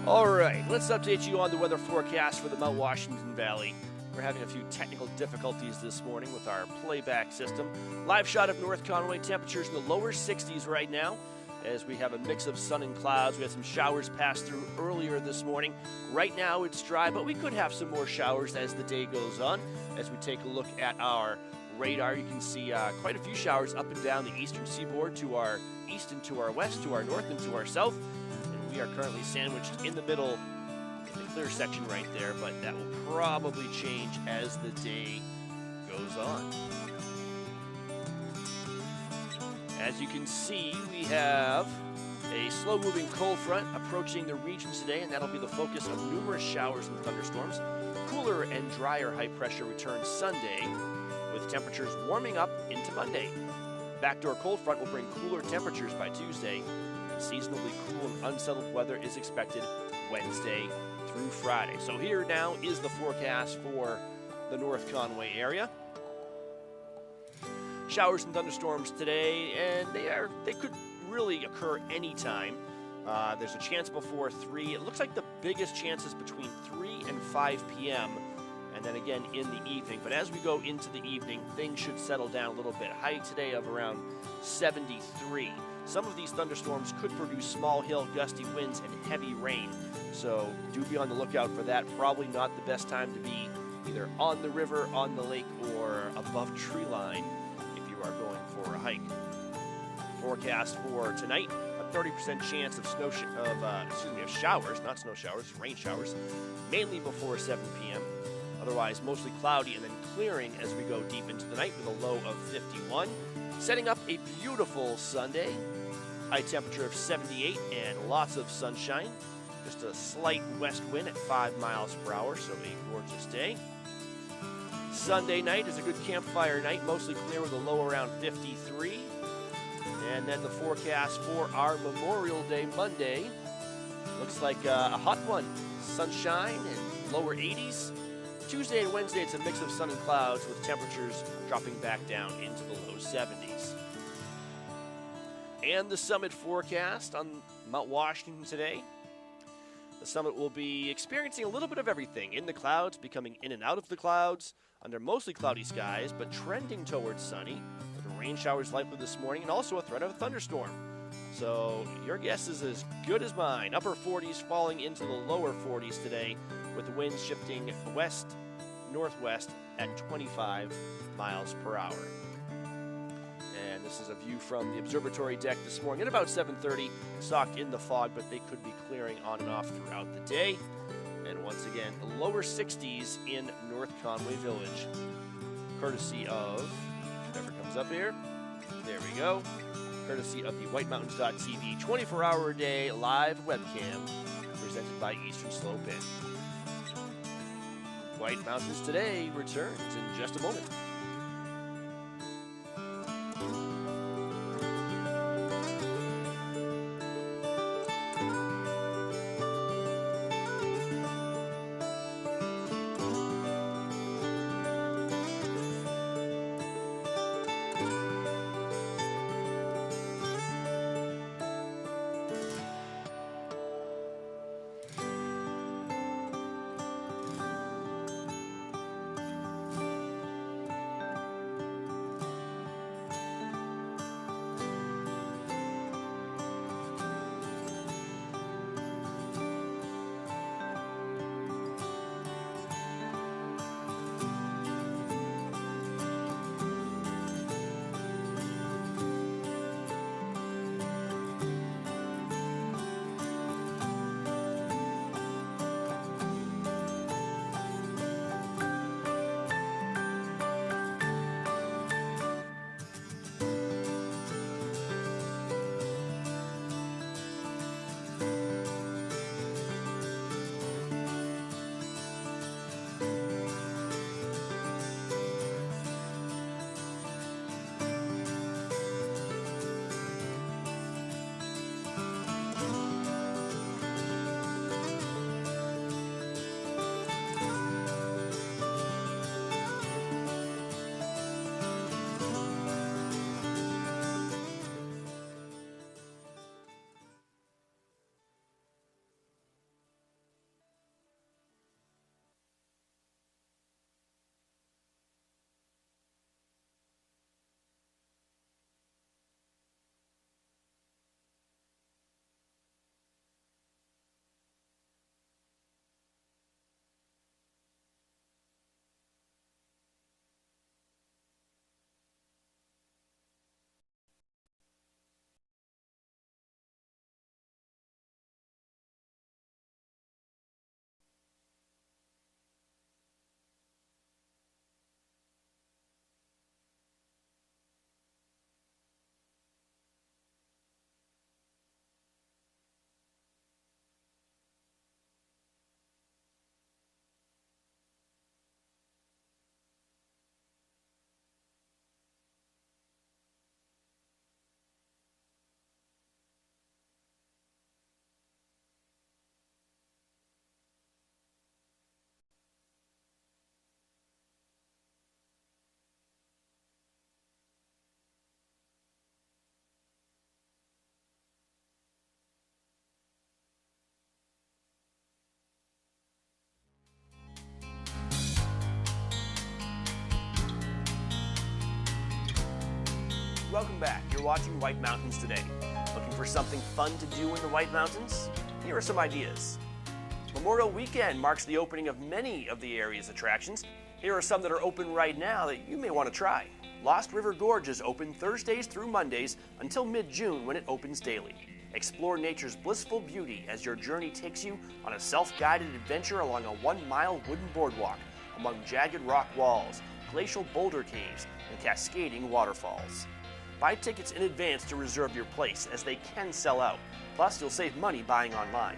All right, let's update you on the weather forecast for the Mount Washington Valley. We're having a few technical difficulties this morning with our playback system. Live shot of North Conway, temperatures in the lower 60s right now as we have a mix of sun and clouds. We had some showers pass through earlier this morning. Right now it's dry, but we could have some more showers as the day goes on. As we take a look at our radar, you can see quite a few showers up and down the eastern seaboard to our east and to our west, to our north and to our south. And we are currently sandwiched in the middle, in the clear section right there, but that will probably change as the day goes on. As you can see, we have a slow-moving cold front approaching the region today, and that'll be the focus of numerous showers and thunderstorms. Cooler and drier high pressure returns Sunday, with temperatures warming up into Monday. Backdoor cold front will bring cooler temperatures by Tuesday, and seasonably cool and unsettled weather is expected Wednesday through Friday. So here now is the forecast for the North Conway area. Showers and thunderstorms today, and they could really occur anytime. There's a chance before 3. It looks like the biggest chance is between 3 and 5 p.m., and then again in the evening. But as we go into the evening, things should settle down a little bit. High today of around 73. Some of these thunderstorms could produce small hail, gusty winds, and heavy rain. So do be on the lookout for that. Probably not the best time to be either on the river, on the lake, or above tree line if you are going for a hike. Forecast for tonight, a 30% chance of of showers, not snow showers, rain showers, mainly before 7 p.m. Otherwise, mostly cloudy and then clearing as we go deep into the night with a low of 51. Setting up a beautiful Sunday. High temperature of 78 and lots of sunshine. Just a slight west wind at 5 miles per hour, so a gorgeous day. Sunday night is a good campfire night, mostly clear with a low around 53. And then the forecast for our Memorial Day Monday looks like a hot one. Sunshine and lower 80s. Tuesday and Wednesday, it's a mix of sun and clouds with temperatures dropping back down into the low 70s. And the summit forecast on Mount Washington today. The summit will be experiencing a little bit of everything. In the clouds, becoming in and out of the clouds, under mostly cloudy skies, but trending towards sunny, with rain showers likely this morning, and also a threat of a thunderstorm. So your guess is as good as mine. Upper 40s falling into the lower 40s today, with the winds shifting west-northwest at 25 miles per hour. And this is a view from the observatory deck this morning at about 7:30, socked in the fog, but they could be clearing on and off throughout the day. And once again, lower 60s in North Conway Village, courtesy of, whatever comes up here, there we go, courtesy of the WhiteMountains.tv 24-hour-a-day live webcam, presented by Eastern Slope Inn. White Mountains Today returns in just a moment. Welcome back. You're watching White Mountains Today. Looking for something fun to do in the White Mountains? Here are some ideas. Memorial Weekend marks the opening of many of the area's attractions. Here are some that are open right now that you may want to try. Lost River Gorge is open Thursdays through Mondays until mid-June when it opens daily. Explore nature's blissful beauty as your journey takes you on a self-guided adventure along a 1-mile wooden boardwalk. among jagged rock walls, glacial boulder caves, and cascading waterfalls. Buy tickets in advance to reserve your place, as they can sell out. Plus, you'll save money buying online.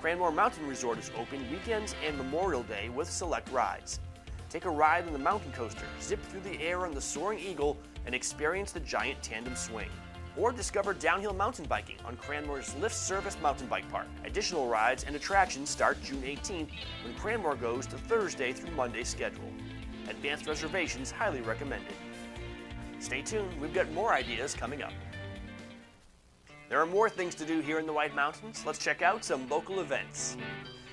Cranmore Mountain Resort is open weekends and Memorial Day with select rides. Take a ride on the mountain coaster, zip through the air on the Soaring Eagle, and experience the giant tandem swing. Or discover downhill mountain biking on Cranmore's Lift Service Mountain Bike Park. Additional rides and attractions start June 18th when Cranmore goes to Thursday through Monday schedule. Advanced reservations highly recommended. Stay tuned, we've got more ideas coming up. There are more things to do here in the White Mountains. Let's check out some local events.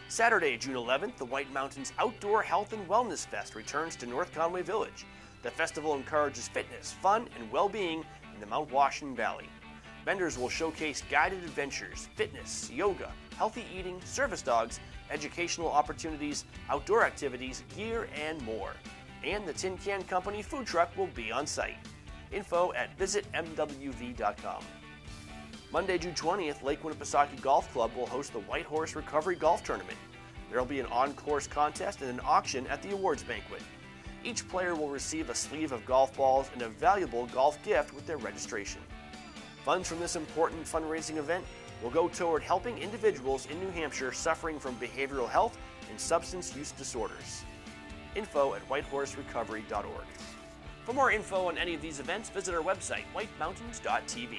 Saturday, June 11th, the White Mountains Outdoor Health and Wellness Fest returns to North Conway Village. The festival encourages fitness, fun, and well-being in the Mount Washington Valley. Vendors will showcase guided adventures, fitness, yoga, healthy eating, service dogs, educational opportunities, outdoor activities, gear, and more. And the Tin Can Company food truck will be on site. Info at visitmwv.com. Monday, June 20th, Lake Winnipesaukee Golf Club will host the White Horse Recovery Golf Tournament. There will be an on-course contest and an auction at the awards banquet. Each player will receive a sleeve of golf balls and a valuable golf gift with their registration. Funds from this important fundraising event will go toward helping individuals in New Hampshire suffering from behavioral health and substance use disorders. Info at whitehorserecovery.org. For more info on any of these events, visit our website, whitemountains.tv.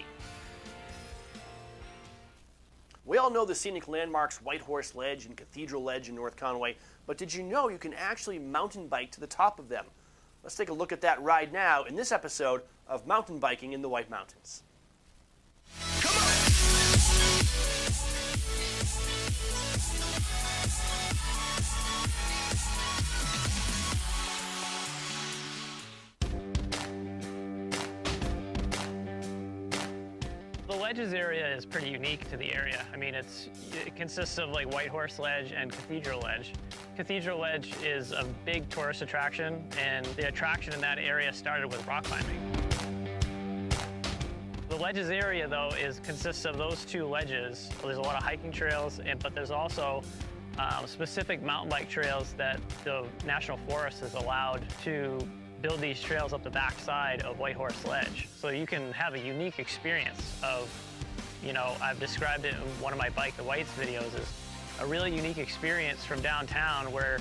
We all know the scenic landmarks White Horse Ledge and Cathedral Ledge in North Conway, but did you know you can actually mountain bike to the top of them? Let's take a look at that ride now in this episode of Mountain Biking in the White Mountains. The Ledges area is pretty unique to the area. I mean, it consists of like White Horse Ledge and Cathedral Ledge. Cathedral Ledge is a big tourist attraction, and the attraction in that area started with rock climbing. The Ledges area, though, consists of those two ledges. There's a lot of hiking trails, but there's also specific mountain bike trails that the National Forest has allowed to build these trails up the backside of White Horse Ledge. So you can have a unique experience of, I've described it in one of my Bike the Whites videos as a really unique experience from downtown where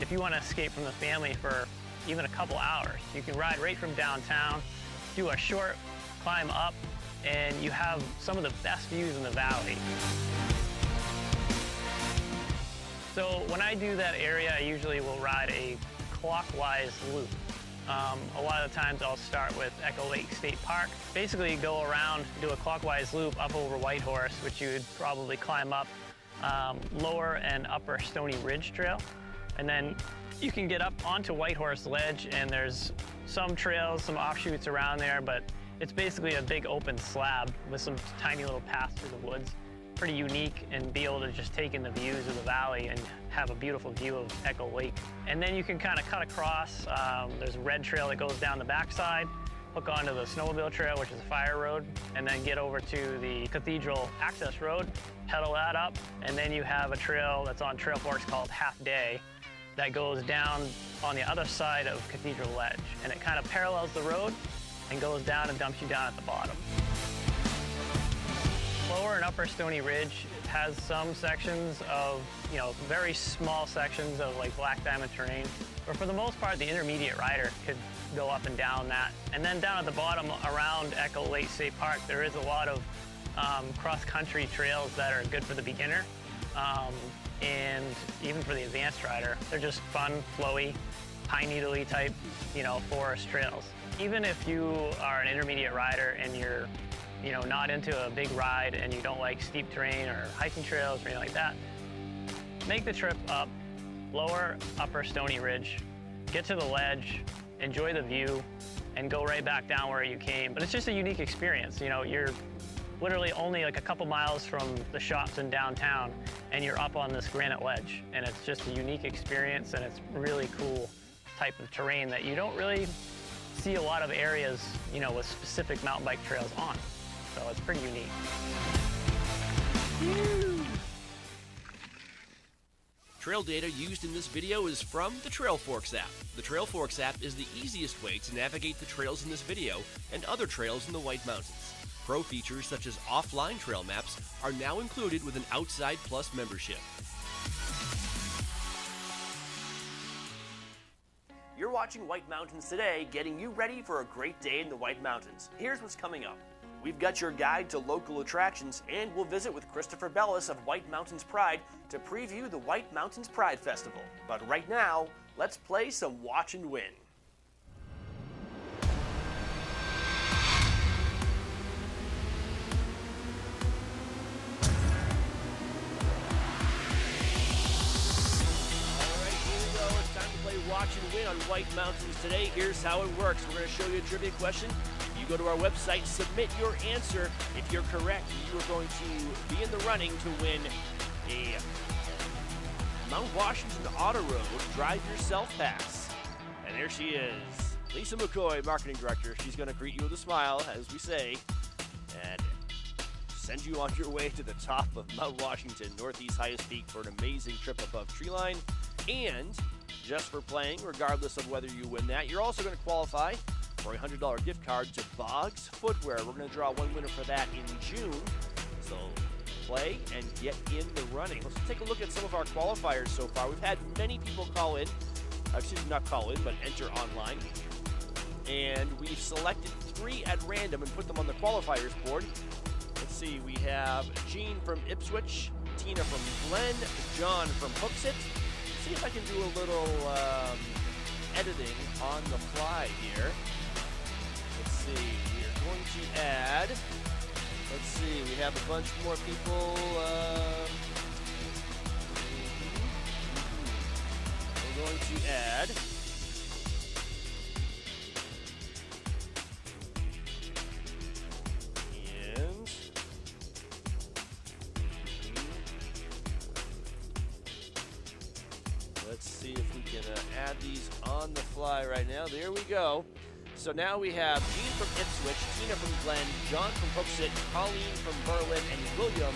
if you want to escape from the family for even a couple hours, you can ride right from downtown, do a short climb up, and you have some of the best views in the valley. So when I do that area, I usually will ride a clockwise loop. A lot of the times I'll start with Echo Lake State Park. Basically go around, do a clockwise loop up over White Horse, which you would probably climb up Lower and Upper Stony Ridge Trail. And then you can get up onto White Horse Ledge, and there's some trails, some offshoots around there, but it's basically a big open slab with some tiny little paths through the woods. Pretty unique, and be able to just take in the views of the valley and have a beautiful view of Echo Lake. And then you can kind of cut across. There's a red trail that goes down the backside, hook onto the snowmobile trail, which is a fire road, and then get over to the Cathedral access road, pedal that up, and then you have a trail that's on Trail Forks called Half Day that goes down on the other side of Cathedral Ledge. And it kind of parallels the road and goes down and dumps you down at the bottom. Lower and Upper Stony Ridge has some sections of, very small sections of like black diamond terrain. But for the most part, the intermediate rider could go up and down that. And then down at the bottom around Echo Lake State Park, there is a lot of cross-country trails that are good for the beginner and even for the advanced rider. They're just fun, flowy, pine needle-y type, forest trails. Even if you are an intermediate rider and you're not into a big ride and you don't like steep terrain or hiking trails or anything like that, make the trip up Lower Upper Stony Ridge, get to the ledge, enjoy the view, and go right back down where you came. But it's just a unique experience. You're literally only like a couple miles from the shops in downtown, and you're up on this granite ledge. And it's just a unique experience, and it's really cool type of terrain that you don't really see a lot of areas, with specific mountain bike trails on. So it's pretty unique. Trail data used in this video is from the TrailForks app. The TrailForks app is the easiest way to navigate the trails in this video and other trails in the White Mountains. Pro features such as offline trail maps are now included with an Outside Plus membership. You're watching White Mountains Today, getting you ready for a great day in the White Mountains. Here's what's coming up. We've got your guide to local attractions, and we'll visit with Christopher Bellis of White Mountains Pride to preview the White Mountains Pride Festival. But right now, let's play some Watch and Win. Watch and Win on White Mountains Today. Here's how it works. We're going to show you a trivia question. You go to our website, submit your answer. If you're correct, you are going to be in the running to win a Mount Washington Auto Road Drive Yourself Pass. And there she is, Lisa McCoy, Marketing Director. She's going to greet you with a smile, as we say, and send you on your way to the top of Mount Washington, Northeast highest peak, for an amazing trip above treeline. And just for playing, regardless of whether you win that, you're also going to qualify for a $100 gift card to Boggs Footwear. We're going to draw one winner for that in June. So play and get in the running. Let's take a look at some of our qualifiers so far. We've had many people call in, not call in, but enter online. And we've selected 3 at random and put them on the qualifiers board. Let's see, we have Jean from Ipswich, Tina from Glen, John from Hooksett. See if I can do a little editing on the fly here. Let's see, we're going to add, let's see, we have a bunch more people. We're going to add let's see if we can add these on the fly right now. There we go. So now we have Jean from Ipswich, Tina from Glen, John from Hooksett, Colleen from Berlin, and William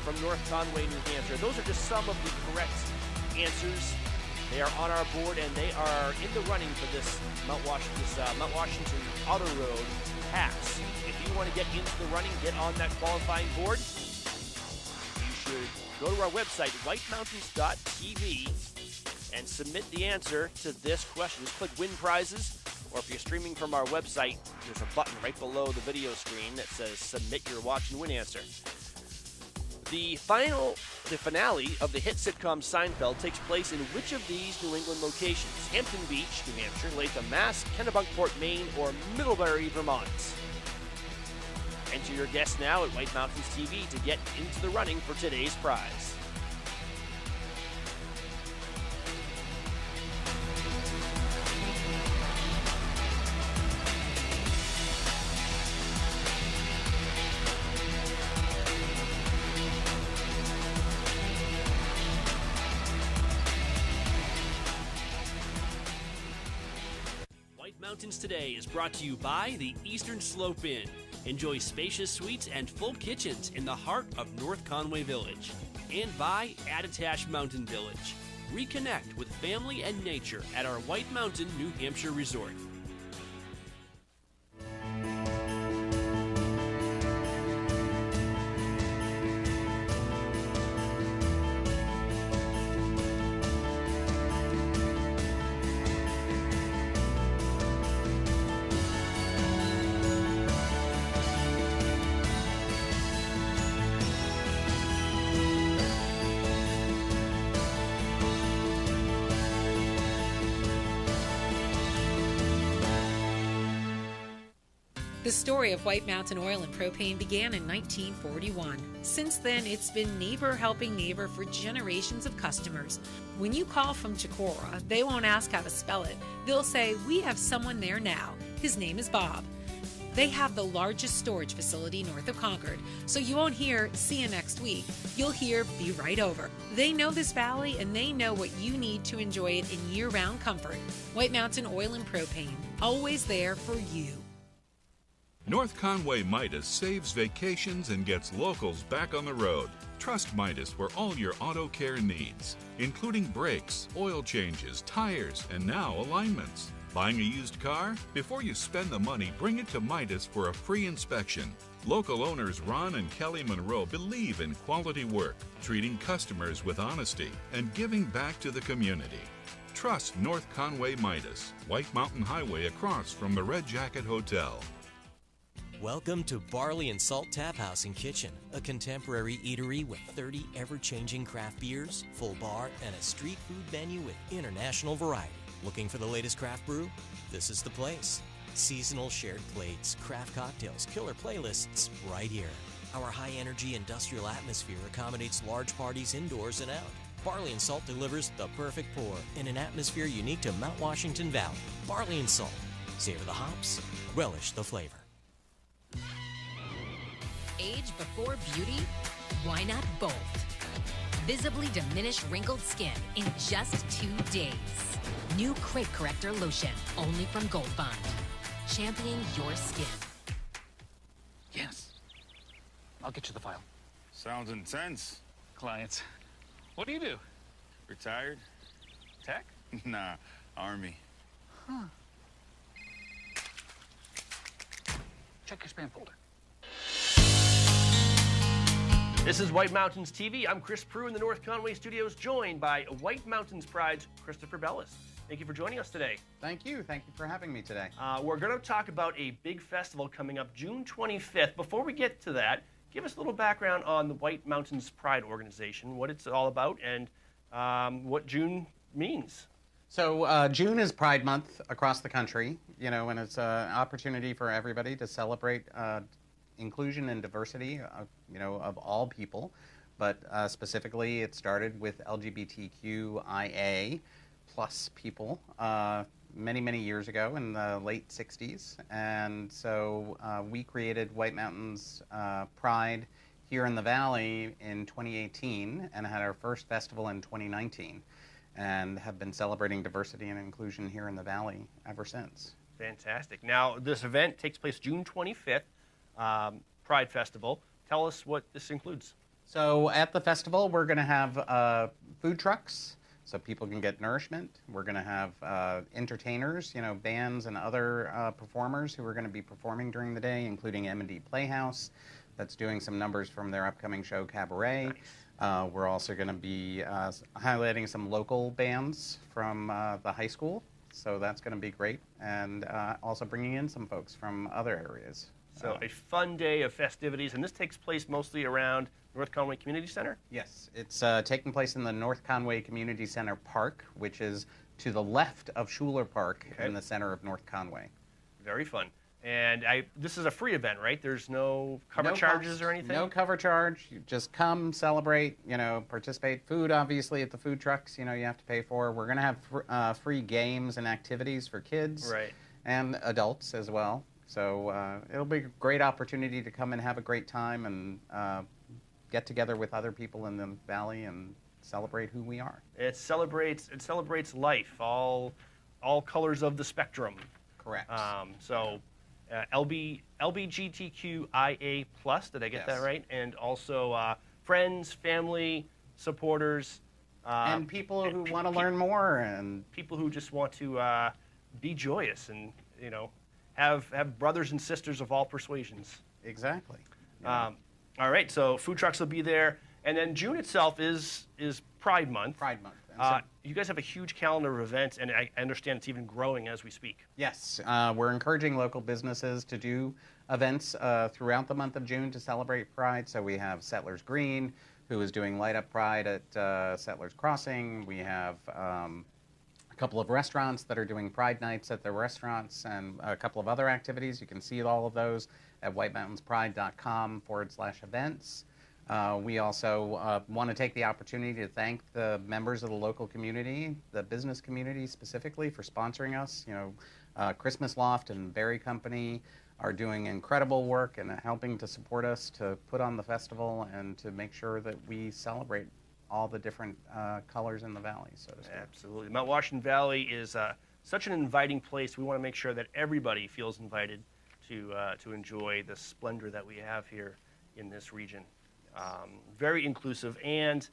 from North Conway, New Hampshire. Those are just some of the correct answers. They are on our board, and they are in the running for this Mount Washington Auto Road Pass. If you want to get into the running, get on that qualifying board, you should go to our website, whitemountains.tv, and submit the answer to this question. Just click Win Prizes, or if you're streaming from our website, there's a button right below the video screen that says Submit Your Watch and Win Answer. The finale of the hit sitcom Seinfeld takes place in which of these New England locations? Hampton Beach, New Hampshire, Latham, Mass, Kennebunkport, Maine, or Middlebury, Vermont? Enter your guess now at White Mountains TV to get into the running for today's prize. Mountains Today is brought to you by the Eastern Slope Inn. Enjoy spacious suites and full kitchens in the heart of North Conway Village. And by Attitash Mountain Village. Reconnect with family and nature at our White Mountain, New Hampshire resort. The story of White Mountain Oil and Propane began in 1941. Since then, it's been neighbor helping neighbor for generations of customers. When you call from Chicora, they won't ask how to spell it. They'll say, "We have someone there now. His name is Bob." They have the largest storage facility north of Concord, so you won't hear "see you next week." You'll hear "be right over." They know this valley, and they know what you need to enjoy it in year-round comfort. White Mountain Oil and Propane, always there for you. North Conway Midas saves vacations and gets locals back on the road. Trust Midas for all your auto care needs, including brakes, oil changes, tires, and now alignments. Buying a used car? Before you spend the money, bring it to Midas for a free inspection. Local owners Ron and Kelly Monroe believe in quality work, treating customers with honesty, and giving back to the community. Trust North Conway Midas, White Mountain Highway across from the Red Jacket Hotel. Welcome to Barley and Salt Tap House and Kitchen, a contemporary eatery with 30 ever-changing craft beers, full bar, and a street food menu with international variety. Looking for the latest craft brew? This is the place. Seasonal shared plates, craft cocktails, killer playlists, right here. Our high-energy industrial atmosphere accommodates large parties indoors and out. Barley and Salt delivers the perfect pour in an atmosphere unique to Mount Washington Valley. Barley and Salt. Savor the hops, relish the flavor. Age before beauty? Why not both? Visibly diminish wrinkled skin in just 2 days. New Crate Corrector Lotion, only from Gold Bond. Championing your skin. Yes. I'll get you the file. Sounds intense. Clients. What do you do? Retired. Tech? Nah, Army. Huh. Check your spam folder. This is White Mountains TV. I'm Chris Prue in the North Conway studios, joined by White Mountains Pride's Christopher Bellis. Thank you for joining us today. Thank you. Thank you for having me today. We're going to talk about a big festival coming up June 25th. Before we get to that, give us a little background on the White Mountains Pride organization, what it's all about, and what June means. So June is Pride Month across the country, and it's an opportunity for everybody to celebrate inclusion and diversity, of all people. But specifically, it started with LGBTQIA plus people many, many years ago in the late 60s. And so we created White Mountains Pride here in the Valley in 2018 and had our first festival in 2019 and have been celebrating diversity and inclusion here in the Valley ever since. Fantastic. Now, this event takes place June 25th, Pride Festival. Tell us what this includes. So at the festival, we're going to have food trucks so people can get nourishment. We're going to have entertainers, bands and other performers who are going to be performing during the day, including M&D Playhouse that's doing some numbers from their upcoming show, Cabaret. Nice. We're also going to be highlighting some local bands from the high school, so that's going to be great, and also bringing in some folks from other areas. So a fun day of festivities, and this takes place mostly around North Conway Community Center? Yes, it's taking place in the North Conway Community Center Park, which is to the left of Schuler Park in the center of North Conway. Very fun. And this is a free event, right? There's no cover charges or anything? No cover charge. You just come, celebrate, participate. Food, obviously, at the food trucks, you have to pay for. We're going to have free games and activities for kids and adults as well. So it'll be a great opportunity to come and have a great time and get together with other people in the Valley and celebrate who we are. It celebrates life, all colors of the spectrum. Correct. LGBTQIA+, did I get that right? And also friends, family, supporters. And people who want to learn more. And people who just want to be joyous and, have brothers and sisters of all persuasions. Exactly. Yeah. All right, so food trucks will be there. And then June itself is Pride Month. Pride Month. You guys have a huge calendar of events, and I understand it's even growing as we speak. Yes, we're encouraging local businesses to do events throughout the month of June to celebrate Pride. So we have Settlers Green, who is doing Light Up Pride at Settlers Crossing. We have a couple of restaurants that are doing Pride Nights at their restaurants and a couple of other activities. You can see all of those at whitemountains.com/events. We also want to take the opportunity to thank the members of the local community, the business community specifically, for sponsoring us. Christmas Loft and Berry Company are doing incredible work and helping to support us to put on the festival and to make sure that we celebrate all the different colors in the valley, so to speak. Absolutely. Mount Washington Valley is such an inviting place. We want to make sure that everybody feels invited to enjoy the splendor that we have here in this region. Very inclusive, and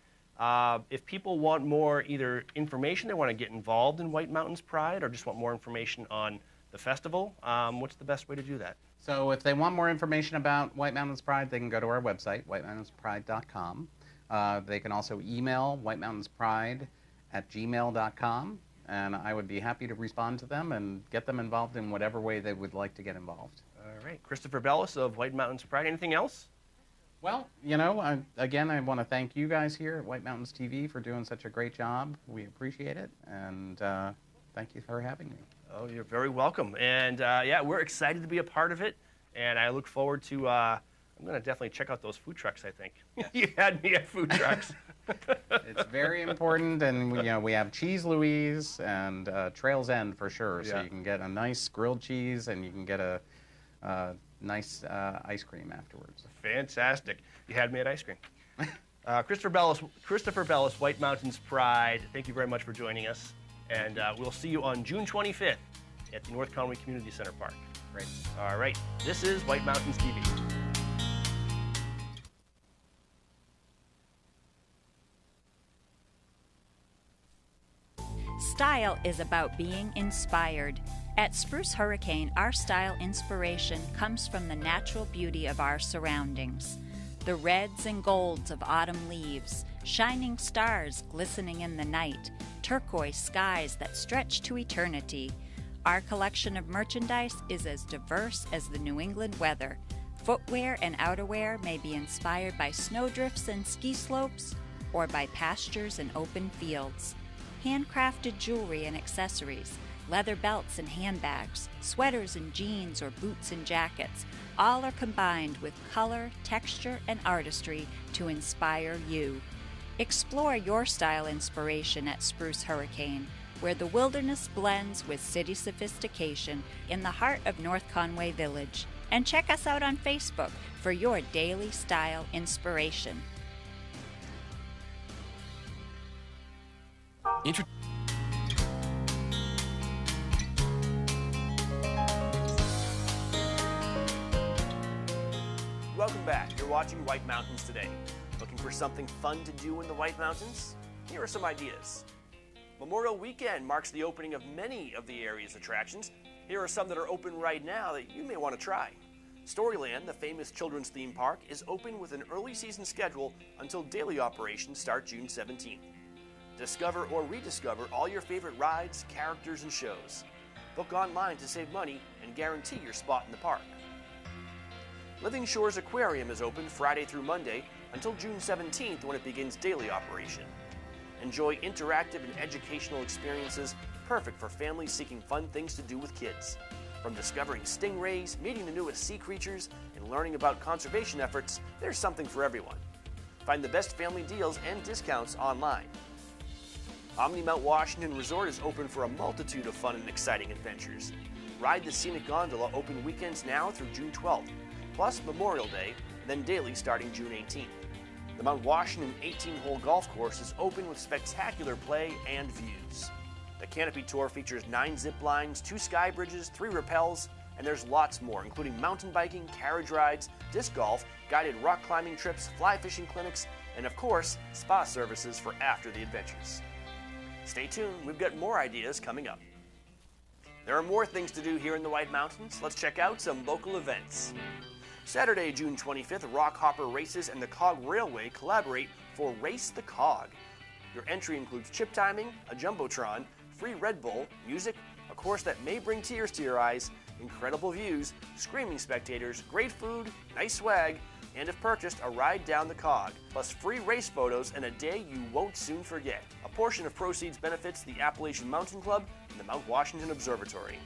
if people want more either information, they want to get involved in White Mountains Pride, or just want more information on the festival, what's the best way to do that? So if they want more information about White Mountains Pride, they can go to our website, whitemountains.pride.com. They can also email whitemountains.pride@gmail.com, and I would be happy to respond to them and get them involved in whatever way they would like to get involved. All right. Christopher Bellis of White Mountains Pride. Anything else? Well, you know, again, I want to thank you guys here at White Mountains TV for doing such a great job. We appreciate it, and thank you for having me. Oh, you're very welcome. And yeah, we're excited to be a part of it, and I look forward to, I'm going to definitely check out those food trucks, I think. You had me at food trucks. It's very important, and you know, we have Cheese Louise and Trails End for sure, so Yeah. you can get a nice grilled cheese, and you can get a nice ice cream afterwards. Fantastic. You had me at ice cream. Christopher Bellis, White Mountains Pride, thank you very much for joining us. And we'll see you on June 25th at the North Conway Community Center Park. Great. All right. This is White Mountains TV. Style is about being inspired. At Spruce Hurricane, our style inspiration comes from the natural beauty of our surroundings. The reds and golds of autumn leaves, shining stars glistening in the night, turquoise skies that stretch to eternity. Our collection of merchandise is as diverse as the New England weather. Footwear and outerwear may be inspired by snowdrifts and ski slopes, or by pastures and open fields. Handcrafted jewelry and accessories, leather belts and handbags, sweaters and jeans or boots and jackets, all are combined with color, texture, and artistry to inspire you. Explore your style inspiration at Spruce Hurricane, where the wilderness blends with city sophistication in the heart of North Conway Village. And check us out on Facebook for your daily style inspiration. Welcome back. You're watching White Mountains Today. Looking for something fun to do in the White Mountains? Here are some ideas. Memorial Weekend marks the opening of many of the area's attractions. Here are some that are open right now that you may want to try. Storyland, the famous children's theme park, is open with an early season schedule until daily operations start June 17th. Discover or rediscover all your favorite rides, characters, and shows. Book online to save money and guarantee your spot in the park. Living Shores Aquarium is open Friday through Monday until June 17th when it begins daily operation. Enjoy interactive and educational experiences perfect for families seeking fun things to do with kids. From discovering stingrays, meeting the newest sea creatures, and learning about conservation efforts, there's something for everyone. Find the best family deals and discounts online. Omni Mount Washington Resort is open for a multitude of fun and exciting adventures. Ride the Scenic Gondola open weekends now through June 12th, plus Memorial Day, then daily starting June 18th. The Mount Washington 18-hole golf course is open with spectacular play and views. The Canopy Tour features 9 zip lines, 2 sky bridges, 3 rappels, and there's lots more, including mountain biking, carriage rides, disc golf, guided rock climbing trips, fly fishing clinics, and of course, spa services for after the adventures. Stay tuned, we've got more ideas coming up. There are more things to do here in the White Mountains. Let's check out some local events. Saturday, June 25th, Rock Hopper Races and the Cog Railway collaborate for Race the Cog. Your entry includes chip timing, a Jumbotron, free Red Bull, music, a course that may bring tears to your eyes, incredible views, screaming spectators, great food, nice swag, and if purchased, a ride down the Cog, plus free race photos and a day you won't soon forget. A portion of proceeds benefits the Appalachian Mountain Club and the Mount Washington Observatory.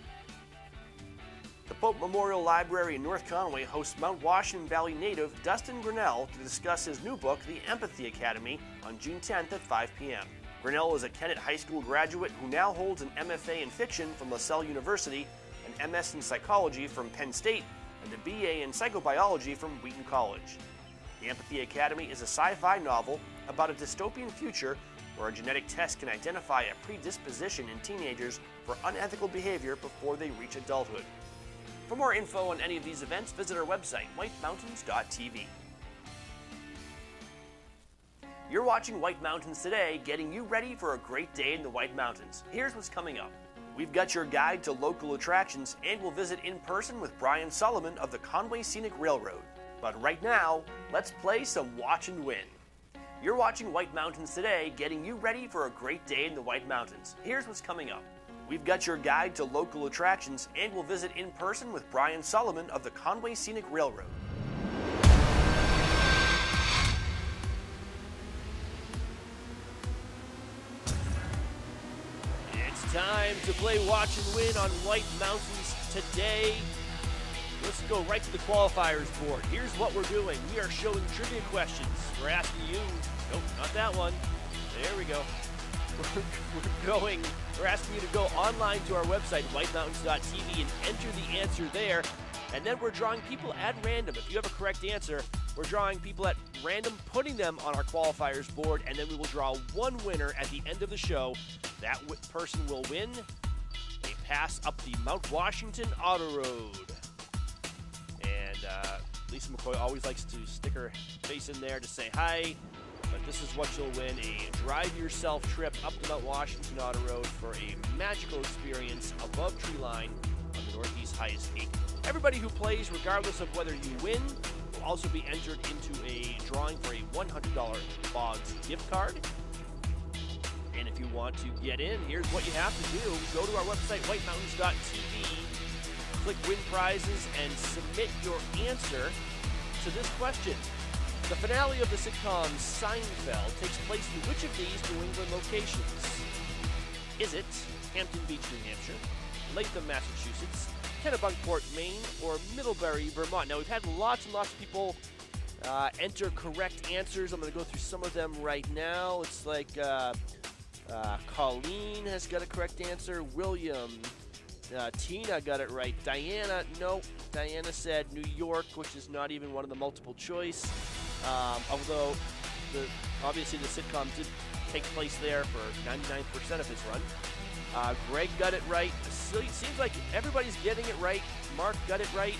The Pope Memorial Library in North Conway hosts Mount Washington Valley native Dustin Grinnell to discuss his new book, The Empathy Academy, on June 10th at 5 p.m. Grinnell is a Kennett High School graduate who now holds an MFA in fiction from LaSalle University, an MS in psychology from Penn State, and a BA in psychobiology from Wheaton College. The Empathy Academy is a sci-fi novel about a dystopian future where a genetic test can identify a predisposition in teenagers for unethical behavior before they reach adulthood. For more info on any of these events, visit our website, whitemountains.tv. You're watching White Mountains Today, getting you ready for a great day in the White Mountains. Here's what's coming up. We've got your guide to local attractions, and we'll visit in person with Brian Sullivan of the Conway Scenic Railroad. But right now, let's play some Watch and Win. You're watching White Mountains Today, getting you ready for a great day in the White Mountains. Here's what's coming up. We've got your guide to local attractions, and we'll visit in person with Brian Sullivan of the Conway Scenic Railroad. It's time to play Watch and Win on White Mountains Today. Let's go right to the qualifiers board. Here's what we're doing. We are showing trivia questions. We're asking you, nope, not that one. There we go. We're asking you to go online to our website, whitemountains.tv, and enter the answer there. And then we're drawing people at random. If you have a correct answer, we're drawing people at random, putting them on our qualifiers board, and then we will draw one winner at the end of the show. That person will win a pass up the Mount Washington Auto Road. And Lisa McCoy always likes to stick her face in there to say hi. But this is what you'll win, a drive-yourself trip up the Mount Washington Auto Road for a magical experience above tree line on the Northeast highest peak. Everybody who plays, regardless of whether you win, will also be entered into a drawing for a $100 Boggs gift card. And if you want to get in, here's what you have to do. Go to our website, whitemountains.tv, click Win Prizes, and submit your answer to this question. The finale of the sitcom Seinfeld takes place in which of these New England locations? Is it Hampton Beach, New Hampshire, Latham, Massachusetts, Kennebunkport, Maine, or Middlebury, Vermont? Now, we've had lots and lots of people enter correct answers. I'm going to go through some of them right now. It's like Colleen has got a correct answer. William, Tina got it right. Diana, nope. Diana said New York, which is not even one of the multiple choice. Although, obviously the sitcom did take place there for 99% of his run. Greg got it right. So it seems like everybody's getting it right. Mark got it right.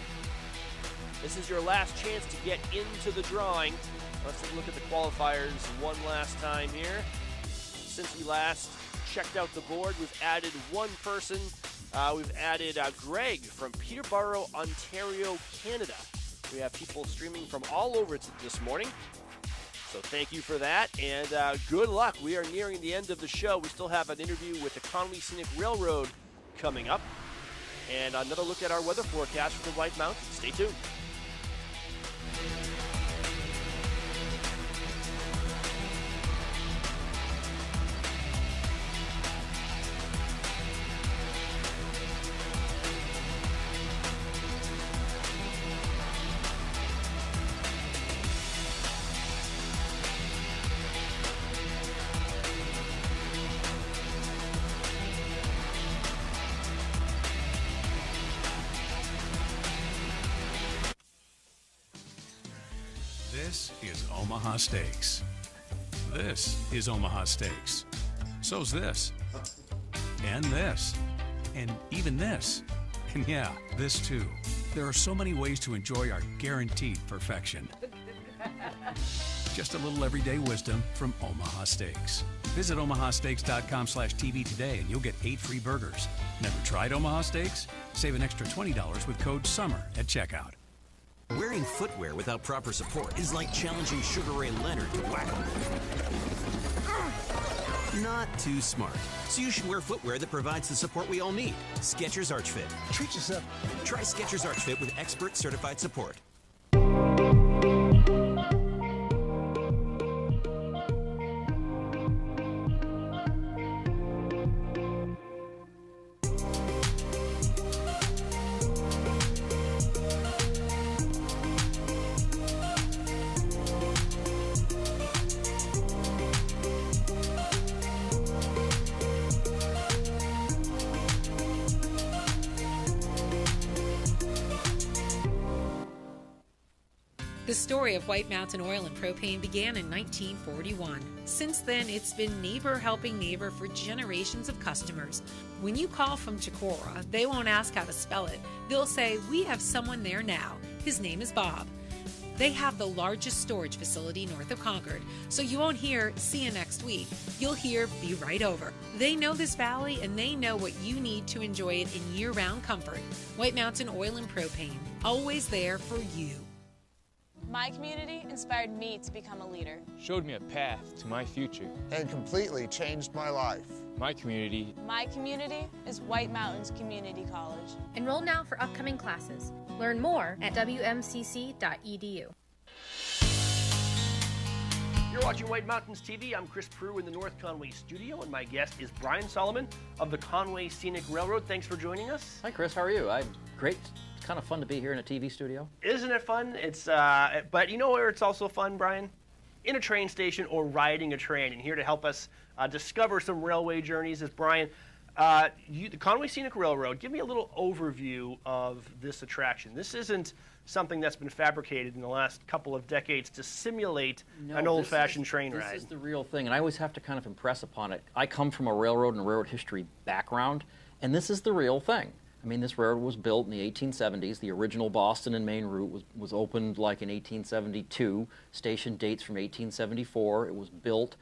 This is your last chance to get into the drawing. Let's take a look at the qualifiers one last time here. Since we last checked out the board, we've added one person. We've added Greg from Peterborough, Ontario, Canada. We have people streaming from all over this morning. So thank you for that, and good luck. We are nearing the end of the show. We still have an interview with the Conway Scenic Railroad coming up, and another look at our weather forecast for the White Mountains. Stay tuned. This is Omaha Steaks. This is Omaha Steaks. So's this. And this. And even this. And yeah, this too. There are so many ways to enjoy our guaranteed perfection. Just a little everyday wisdom from Omaha Steaks. Visit omahasteaks.com/TV today and you'll get 8 free burgers. Never tried Omaha Steaks? Save an extra $20 with code SUMMER at checkout. Wearing footwear without proper support is like challenging Sugar Ray Leonard to whack-a-mole. Not too smart. So you should wear footwear that provides the support we all need. Skechers Arch Fit. Treat yourself. Try Skechers Arch Fit with expert certified support. The story of White Mountain Oil and Propane began in 1941. Since then, it's been neighbor helping neighbor for generations of customers. When you call from Chicora, they won't ask how to spell it. They'll say, "We have someone there now. His name is Bob." They have the largest storage facility north of Concord, so you won't hear "see you next week." You'll hear "be right over." They know this valley, and they know what you need to enjoy it in year-round comfort. White Mountain Oil and Propane, always there for you. My community inspired me to become a leader. Showed me a path to my future. And completely changed my life. My community. My community is White Mountains Community College. Enroll now for upcoming classes. Learn more at wmcc.edu. You're watching White Mountains TV. I'm Chris Prue in the North Conway studio, and my guest is Brian Solomon of the Conway Scenic Railroad. Thanks for joining us. Hi, Chris. How are you? I'm great. It's kind of fun to be here in a TV studio. Isn't it fun? It's but you know where it's also fun, Brian? In a train station or riding a train. And here to help us discover some railway journeys is Brian. The Conway Scenic Railroad. Give me a little overview of this attraction. This isn't something that's been fabricated in the last couple of decades to simulate an old-fashioned train ride. This is the real thing, and I always have to kind of impress upon it. I come from a railroad and railroad history background, and this is the real thing. I mean, this railroad was built in the 1870s. The original Boston and Maine route was opened like in 1872. Station dates from 1874. It was built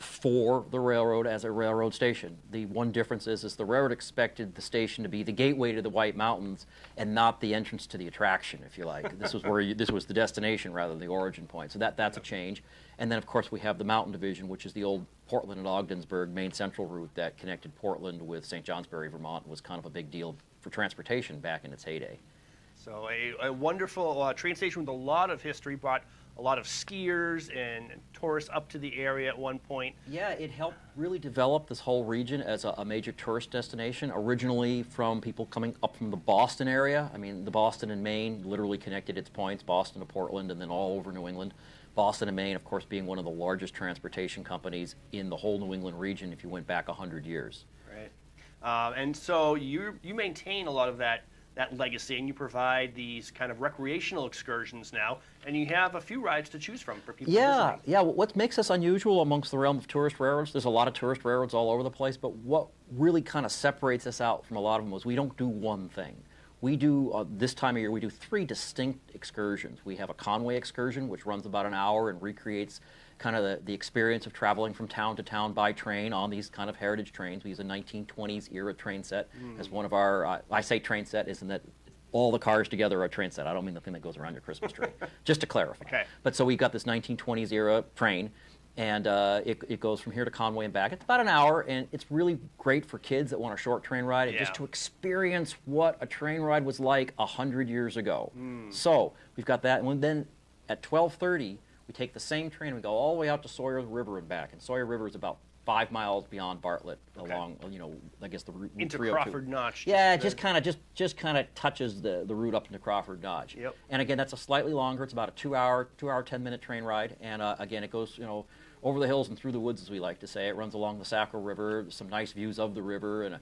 for the railroad as a railroad station. The one difference is the railroad expected the station to be the gateway to the White Mountains and not the entrance to the attraction, if you like. This was where this was the destination rather than the origin point. So that's a change. And then, of course, we have the Mountain Division, which is the old Portland and Ogdensburg Main Central route that connected Portland with St. Johnsbury, Vermont, and was kind of a big deal for transportation back in its heyday. So a wonderful train station with a lot of history, brought a lot of skiers and tourists up to the area at one point. Yeah, it helped really develop this whole region as a major tourist destination, originally from people coming up from the Boston area. I mean, the Boston and Maine literally connected its points, Boston to Portland and then all over New England. Boston and Maine, of course, being one of the largest transportation companies in the whole New England region if you went back 100 years. Right. And so you maintain a lot of that legacy, and you provide these kind of recreational excursions now, and you have a few rides to choose from for people visiting. Yeah. What makes us unusual amongst the realm of tourist railroads, there's a lot of tourist railroads all over the place, but what really kind of separates us out from a lot of them is we don't do one thing. We do, this time of year, we do 3 distinct excursions. We have a Conway excursion, which runs about an hour and recreates kind of the experience of traveling from town to town by train on these kind of heritage trains. We use a 1920s era train set as one of our, I say train set, isn't that all the cars together are a train set. I don't mean the thing that goes around your Christmas tree, just to clarify. Okay. But so we've got this 1920s era train, and it goes from here to Conway and back. It's about an hour, and it's really great for kids that want a short train ride and just to experience what a train ride was like 100 years ago. So we've got that, and then at 12:30, we take the same train and we go all the way out to Sawyer River and back. And Sawyer River is about 5 miles beyond Bartlett, along, I guess the route into 302. Crawford Notch. Yeah, just kind of touches the route up into Crawford Notch. Yep. And again, that's a slightly longer. It's about a 2-hour, 10-minute train ride. And again, it goes, over the hills and through the woods, as we like to say. It runs along the Saco River. There's some nice views of the river. And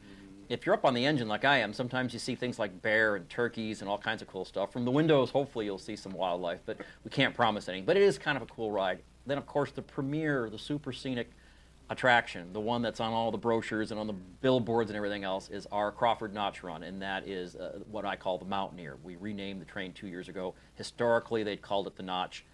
if you're up on the engine like I am, sometimes you see things like bear and turkeys and all kinds of cool stuff. From the windows, hopefully you'll see some wildlife, but we can't promise anything. But it is kind of a cool ride. Then, of course, the premier, the super scenic attraction, the one that's on all the brochures and on the billboards and everything else, is our Crawford Notch run, and that is what I call the Mountaineer. We renamed the train 2 years ago. Historically, they'd called it the Notch.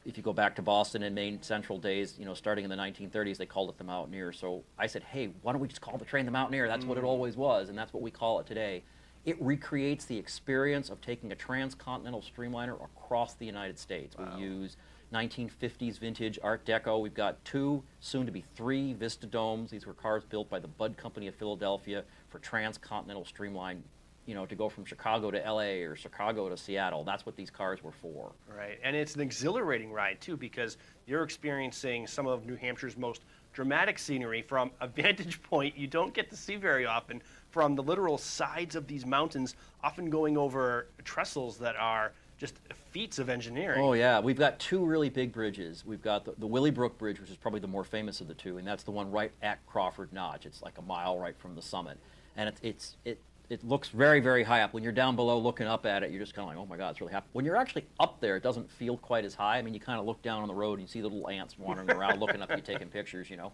If you go back to Boston and Maine Central days, starting in the 1930s, they called it the Mountaineer. So I said, hey, why don't we just call the train the Mountaineer? That's what it always was, and that's what we call it today. It recreates the experience of taking a transcontinental streamliner across the United States. Wow. We use 1950s vintage Art Deco. We've got 2, soon to be 3 Vista Domes. These were cars built by the Budd Company of Philadelphia for transcontinental streamline, to go from Chicago to LA or Chicago to Seattle. That's what these cars were for. Right, and it's an exhilarating ride too, because you're experiencing some of New Hampshire's most dramatic scenery from a vantage point you don't get to see very often, from the literal sides of these mountains, often going over trestles that are just feats of engineering. Oh yeah, we've got 2 really big bridges. We've got the Willybrook Bridge, which is probably the more famous of the 2, and that's the one right at Crawford Notch. It's like a mile right from the summit, and it looks very, very high up. When you're down below looking up at it, you're just kind of like, oh my God, it's really high. When you're actually up there, it doesn't feel quite as high. I mean, you kind of look down on the road and you see the little ants wandering around looking up at you taking pictures, you know,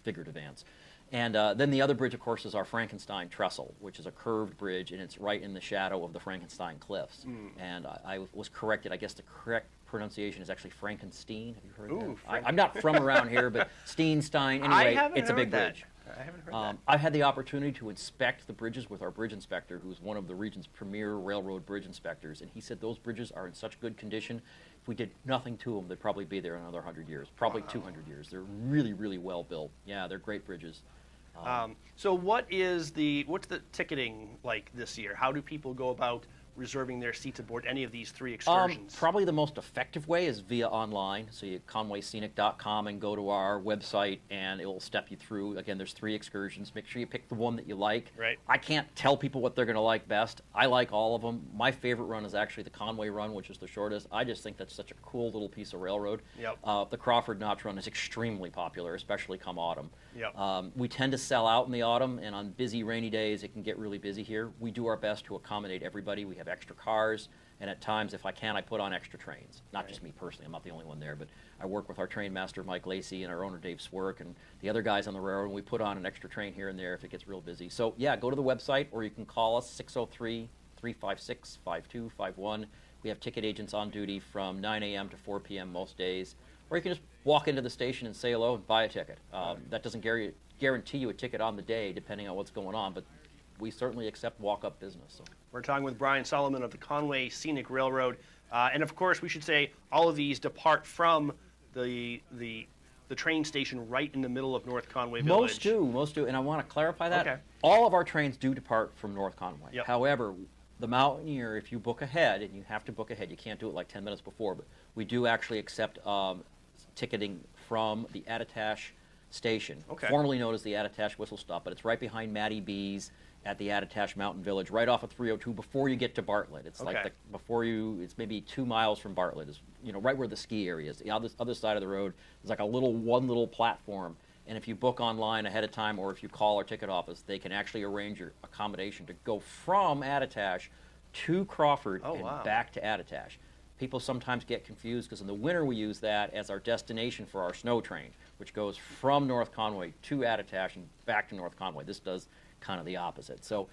figurative ants. And then the other bridge, of course, is our Frankenstein Trestle, which is a curved bridge, and it's right in the shadow of the Frankenstein Cliffs. And I was corrected. I guess the correct pronunciation is actually Frankenstein. Have you heard that? I'm not from around here, but Steenstein. Anyway, it's a big bridge. I haven't heard that. I've had the opportunity to inspect the bridges with our bridge inspector, who's one of the region's premier railroad bridge inspectors, and he said those bridges are in such good condition. If we did nothing to them, they'd probably be there in another 100 years, probably 200 years. They're really, really well built. Yeah, they're great bridges. So what's the ticketing like this year? How do people go about reserving their seats aboard any of these 3 excursions? Probably the most effective way is via online. So you conwayscenic.com and go to our website, and it will step you through. Again, there's 3 excursions. Make sure you pick the one that you like. Right. I can't tell people what they're going to like best. I like all of them. My favorite run is actually the Conway run, which is the shortest. I just think that's such a cool little piece of railroad. Yep. The Crawford Notch run is extremely popular, especially come autumn. Yep. We tend to sell out in the autumn, and on busy, rainy days, it can get really busy here. We do our best to accommodate everybody. We have extra cars, and at times, if I can, I put on extra trains. Not just me personally, I'm not the only one there, but I work with our train master, Mike Lacey, and our owner, Dave Swerk, and the other guys on the railroad, and we put on an extra train here and there if it gets real busy. So, yeah, go to the website, or you can call us, 603-356-5251. We have ticket agents on duty from 9 a.m. to 4 p.m. most days, or you can just walk into the station and say hello and buy a ticket. That doesn't guarantee you a ticket on the day, depending on what's going on, but we certainly accept walk-up business. So. We're talking with Brian Solomon of the Conway Scenic Railroad. And of course, we should say all of these depart from the train station right in the middle of North Conway Village. Most do, and I want to clarify that. Okay. All of our trains do depart from North Conway. Yep. However, the Mountaineer, if you book ahead, and you have to book ahead, you can't do it like 10 minutes before, but we do actually accept ticketing from the Attitash Station, formerly known as the Attitash Whistle Stop, but it's right behind Matty B's at the Attitash Mountain Village, right off of 302 before you get to Bartlett. It's like it's maybe 2 miles from Bartlett. Is right where the ski area is. The other side of the road is like one little platform. And if you book online ahead of time, or if you call our ticket office, they can actually arrange your accommodation to go from Attitash to Crawford and back to Attitash. People sometimes get confused because in the winter we use that as our destination for our snow train, which goes from North Conway to Attitash and back to North Conway. This does kind of the opposite. So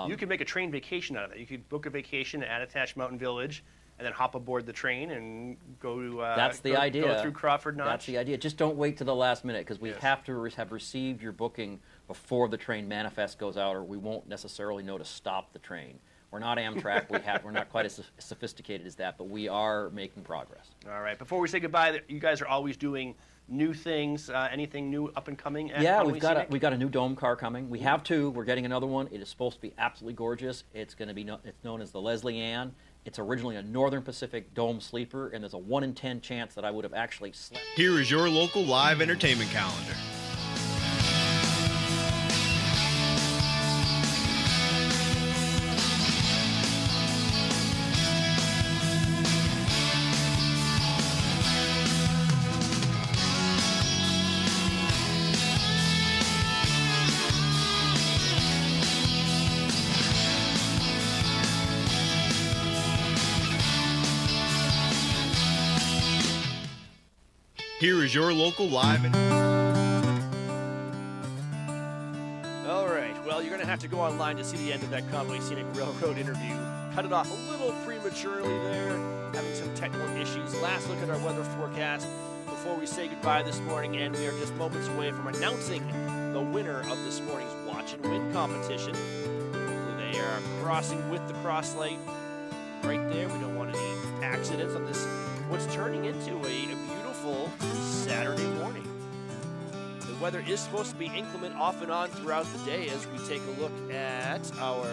you could make a train vacation out of that. You could book a vacation at Attitash Mountain Village and then hop aboard the train and go to that's the idea. Go through Crawford Notch. That's the idea. Just don't wait to the last minute, because we have to have received your booking before the train manifest goes out, or we won't necessarily know to stop the train. We're not Amtrak. We're not quite as sophisticated as that, but we are making progress. All right. Before we say goodbye, you guys are always doing new things. Anything new up and coming? Yeah, we've got a new dome car coming. We have 2. We're getting another one. It is supposed to be absolutely gorgeous. It's going to be it's known as the Leslie Ann. It's originally a Northern Pacific dome sleeper, and there's a 1 in 10 chance that I would have actually slept. Here is your local live entertainment calendar. Here is your local live. All right. Well, you're going to have to go online to see the end of that Conway Scenic Railroad interview. Cut it off a little prematurely there, having some technical issues. Last look at our weather forecast before we say goodbye this morning, and we are just moments away from announcing the winner of this morning's Watch and Win competition. Hopefully they are crossing with the cross light right there. We don't want any accidents on this, what's turning into a beautiful Saturday morning. The weather is supposed to be inclement off and on throughout the day. As we take a look at our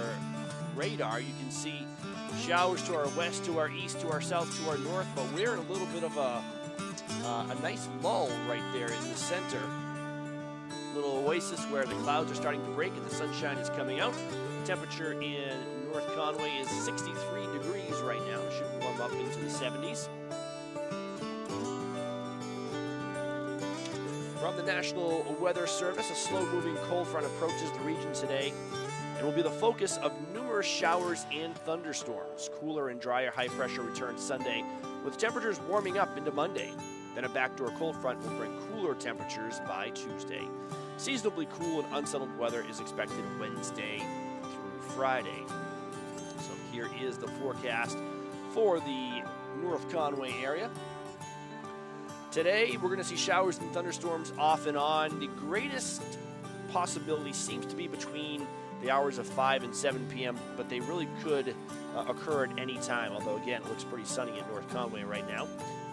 radar, you can see showers to our west, to our east, to our south, to our north, but we're in a little bit of a nice lull right there in the center. Little oasis where the clouds are starting to break and the sunshine is coming out. The temperature in North Conway is 63 degrees right now. It should warm up into the 70s. From the National Weather Service, a slow-moving cold front approaches the region today, It will be the focus of numerous showers and thunderstorms. Cooler and drier high pressure returns Sunday, with temperatures warming up into Monday. Then a backdoor cold front will bring cooler temperatures by Tuesday. Seasonably cool and unsettled weather is expected Wednesday through Friday. So here is the forecast for the North Conway area. Today, we're going to see showers and thunderstorms off and on. The greatest possibility seems to be between the hours of 5 and 7 p.m., but they really could occur at any time, although, again, it looks pretty sunny in North Conway right now.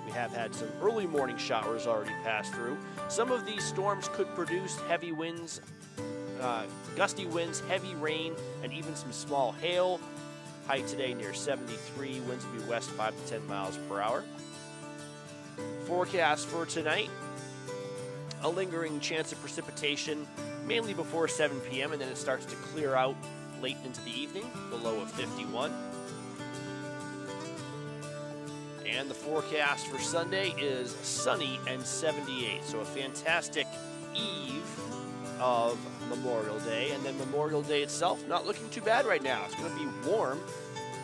We have had some early morning showers already pass through. Some of these storms could produce heavy winds, gusty winds, heavy rain, and even some small hail. High today near 73. Winds will be west 5 to 10 miles per hour. Forecast for tonight, a lingering chance of precipitation, mainly before 7 p.m., and then it starts to clear out late into the evening, the low of 51. And the forecast for Sunday is sunny and 78, so a fantastic eve of Memorial Day. And then Memorial Day itself, not looking too bad right now. It's going to be warm,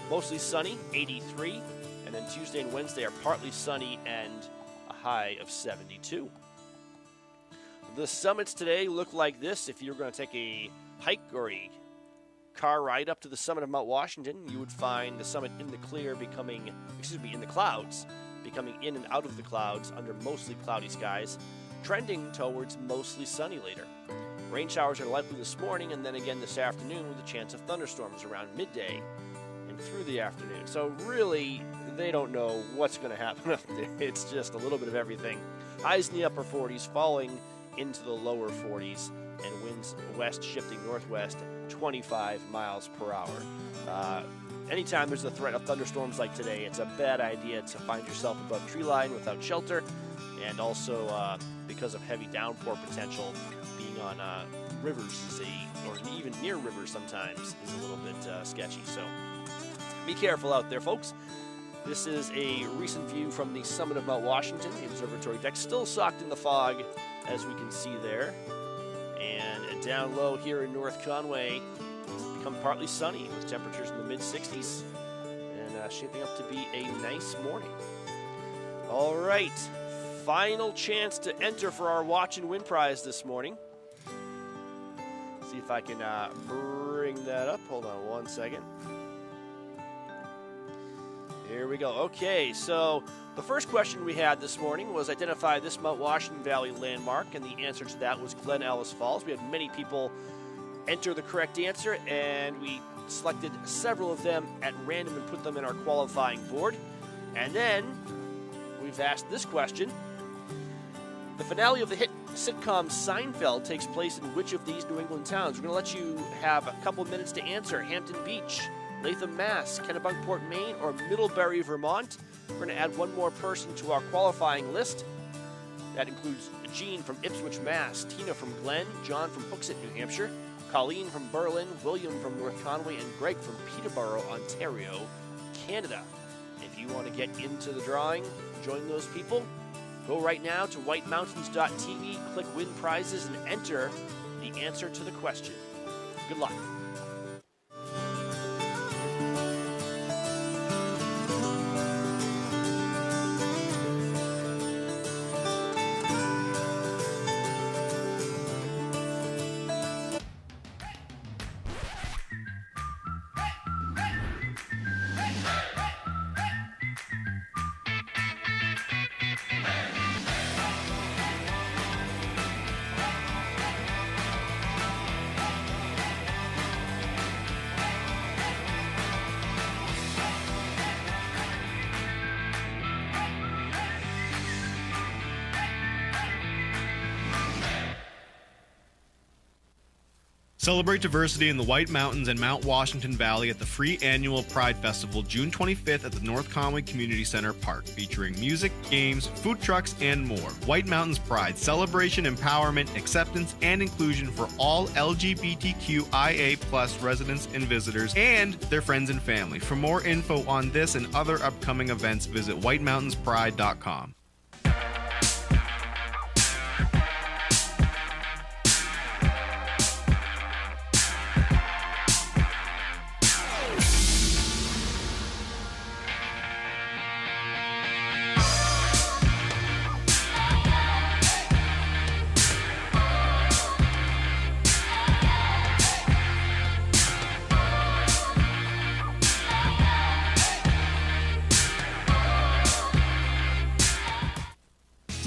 mostly sunny, 83. And then Tuesday and Wednesday are partly sunny and a high of 72. The summits today look like this. If you're going to take a hike or a car ride up to the summit of Mount Washington, you would find the summit in the in the clouds, becoming in and out of the clouds under mostly cloudy skies, trending towards mostly sunny later. Rain showers are likely this morning and then again this afternoon with a chance of thunderstorms around midday and through the afternoon. So really, they don't know what's going to happen up there. It's just a little bit of everything. Highs in the upper 40s, falling into the lower 40s, and winds west shifting northwest 25 miles per hour. Anytime there's a threat of thunderstorms like today, it's a bad idea to find yourself above tree line without shelter, and also because of heavy downpour potential, being on rivers or even near rivers sometimes is a little bit sketchy. So be careful out there, folks. This is a recent view from the summit of Mount Washington. The observatory deck still socked in the fog, as we can see there. And down low here in North Conway, it's become partly sunny with temperatures in the mid-60s and shaping up to be a nice morning. All right, final chance to enter for our Watch and Win prize this morning. See if I can bring that up. Hold on one second. Here we go. Okay, so the first question we had this morning was identify this Mount Washington Valley landmark, and the answer to that was Glen Ellis Falls. We had many people enter the correct answer, and we selected several of them at random and put them in our qualifying board. And then we've asked this question. The finale of the hit sitcom Seinfeld takes place in which of these New England towns? We're going to let you have a couple minutes to answer. Hampton Beach, Latham, Mass, Kennebunkport, Maine, or Middlebury, Vermont. We're going to add one more person to our qualifying list. That includes Jean from Ipswich, Mass, Tina from Glen, John from Hooksett, New Hampshire, Colleen from Berlin, William from North Conway, and Greg from Peterborough, Ontario, Canada. If you want to get into the drawing, join those people, go right now to whitemountains.tv, click Win Prizes, and enter the answer to the question. Good luck. Celebrate diversity in the White Mountains and Mount Washington Valley at the free annual Pride Festival June 25th at the North Conway Community Center Park, featuring music, games, food trucks, and more. White Mountains Pride, celebration, empowerment, acceptance, and inclusion for all LGBTQIA+ residents and visitors and their friends and family. For more info on this and other upcoming events, visit whitemountains.pride.com.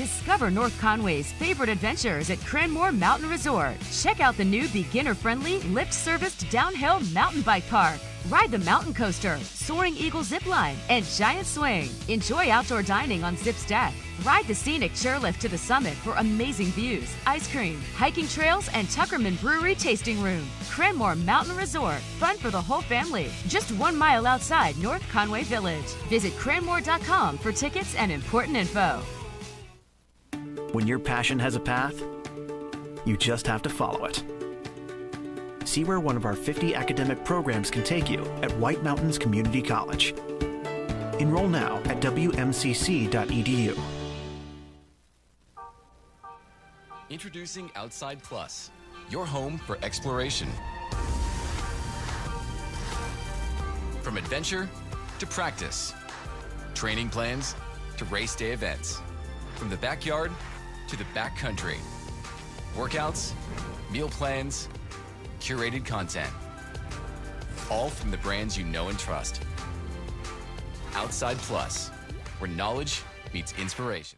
Discover North Conway's favorite adventures at Cranmore Mountain Resort. Check out the new beginner-friendly, lift-serviced downhill mountain bike park. Ride the mountain coaster, Soaring Eagle zip line, and giant swing. Enjoy outdoor dining on Zip's deck. Ride the scenic chairlift to the summit for amazing views, ice cream, hiking trails, and Tuckerman Brewery tasting room. Cranmore Mountain Resort, fun for the whole family. Just 1 mile outside North Conway Village. Visit cranmore.com for tickets and important info. When your passion has a path, you just have to follow it. See where one of our 50 academic programs can take you at White Mountains Community College. Enroll now at wmcc.edu. Introducing Outside Plus, your home for exploration. From adventure to practice, training plans to race day events, from the backyard to the backcountry, workouts, meal plans, curated content, all from the brands you know and trust. Outside Plus, where knowledge meets inspiration.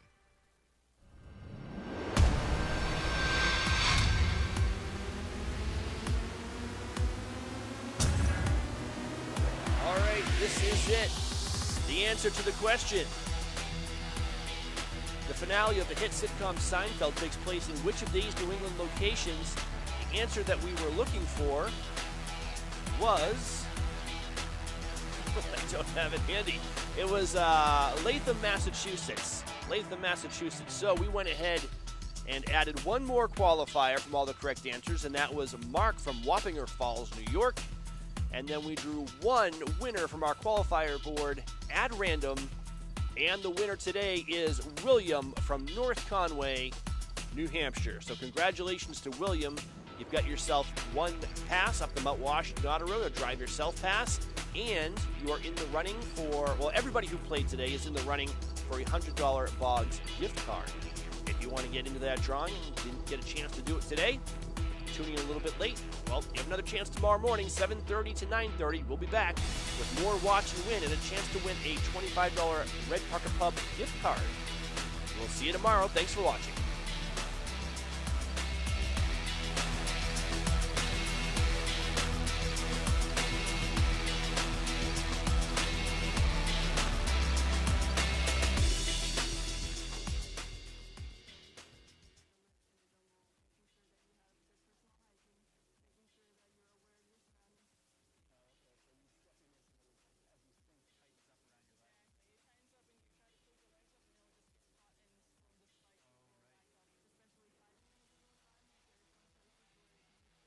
All right, this is it. The answer to the question. The finale of the hit sitcom Seinfeld takes place in which of these New England locations? The answer that we were looking for was... I don't have it handy. It was Latham, Massachusetts. Latham, Massachusetts. So we went ahead and added one more qualifier from all the correct answers, and that was Mark from Wappinger Falls, New York. And then we drew one winner from our qualifier board at random. And the winner today is William from North Conway, New Hampshire. So congratulations to William. You've got yourself one pass up the Mount Washington Auto Road, a drive yourself pass, and you are in the running for, well, everybody who played today is in the running for a $100 Boggs gift card. If you want to get into that drawing and didn't get a chance to do it today, tuning in a little bit late, well, you have another chance tomorrow morning, 7:30 to 9:30. We'll be back with more Watch and Win and a chance to win a $25 Red Parker Pub gift card. We'll see you tomorrow. Thanks for watching.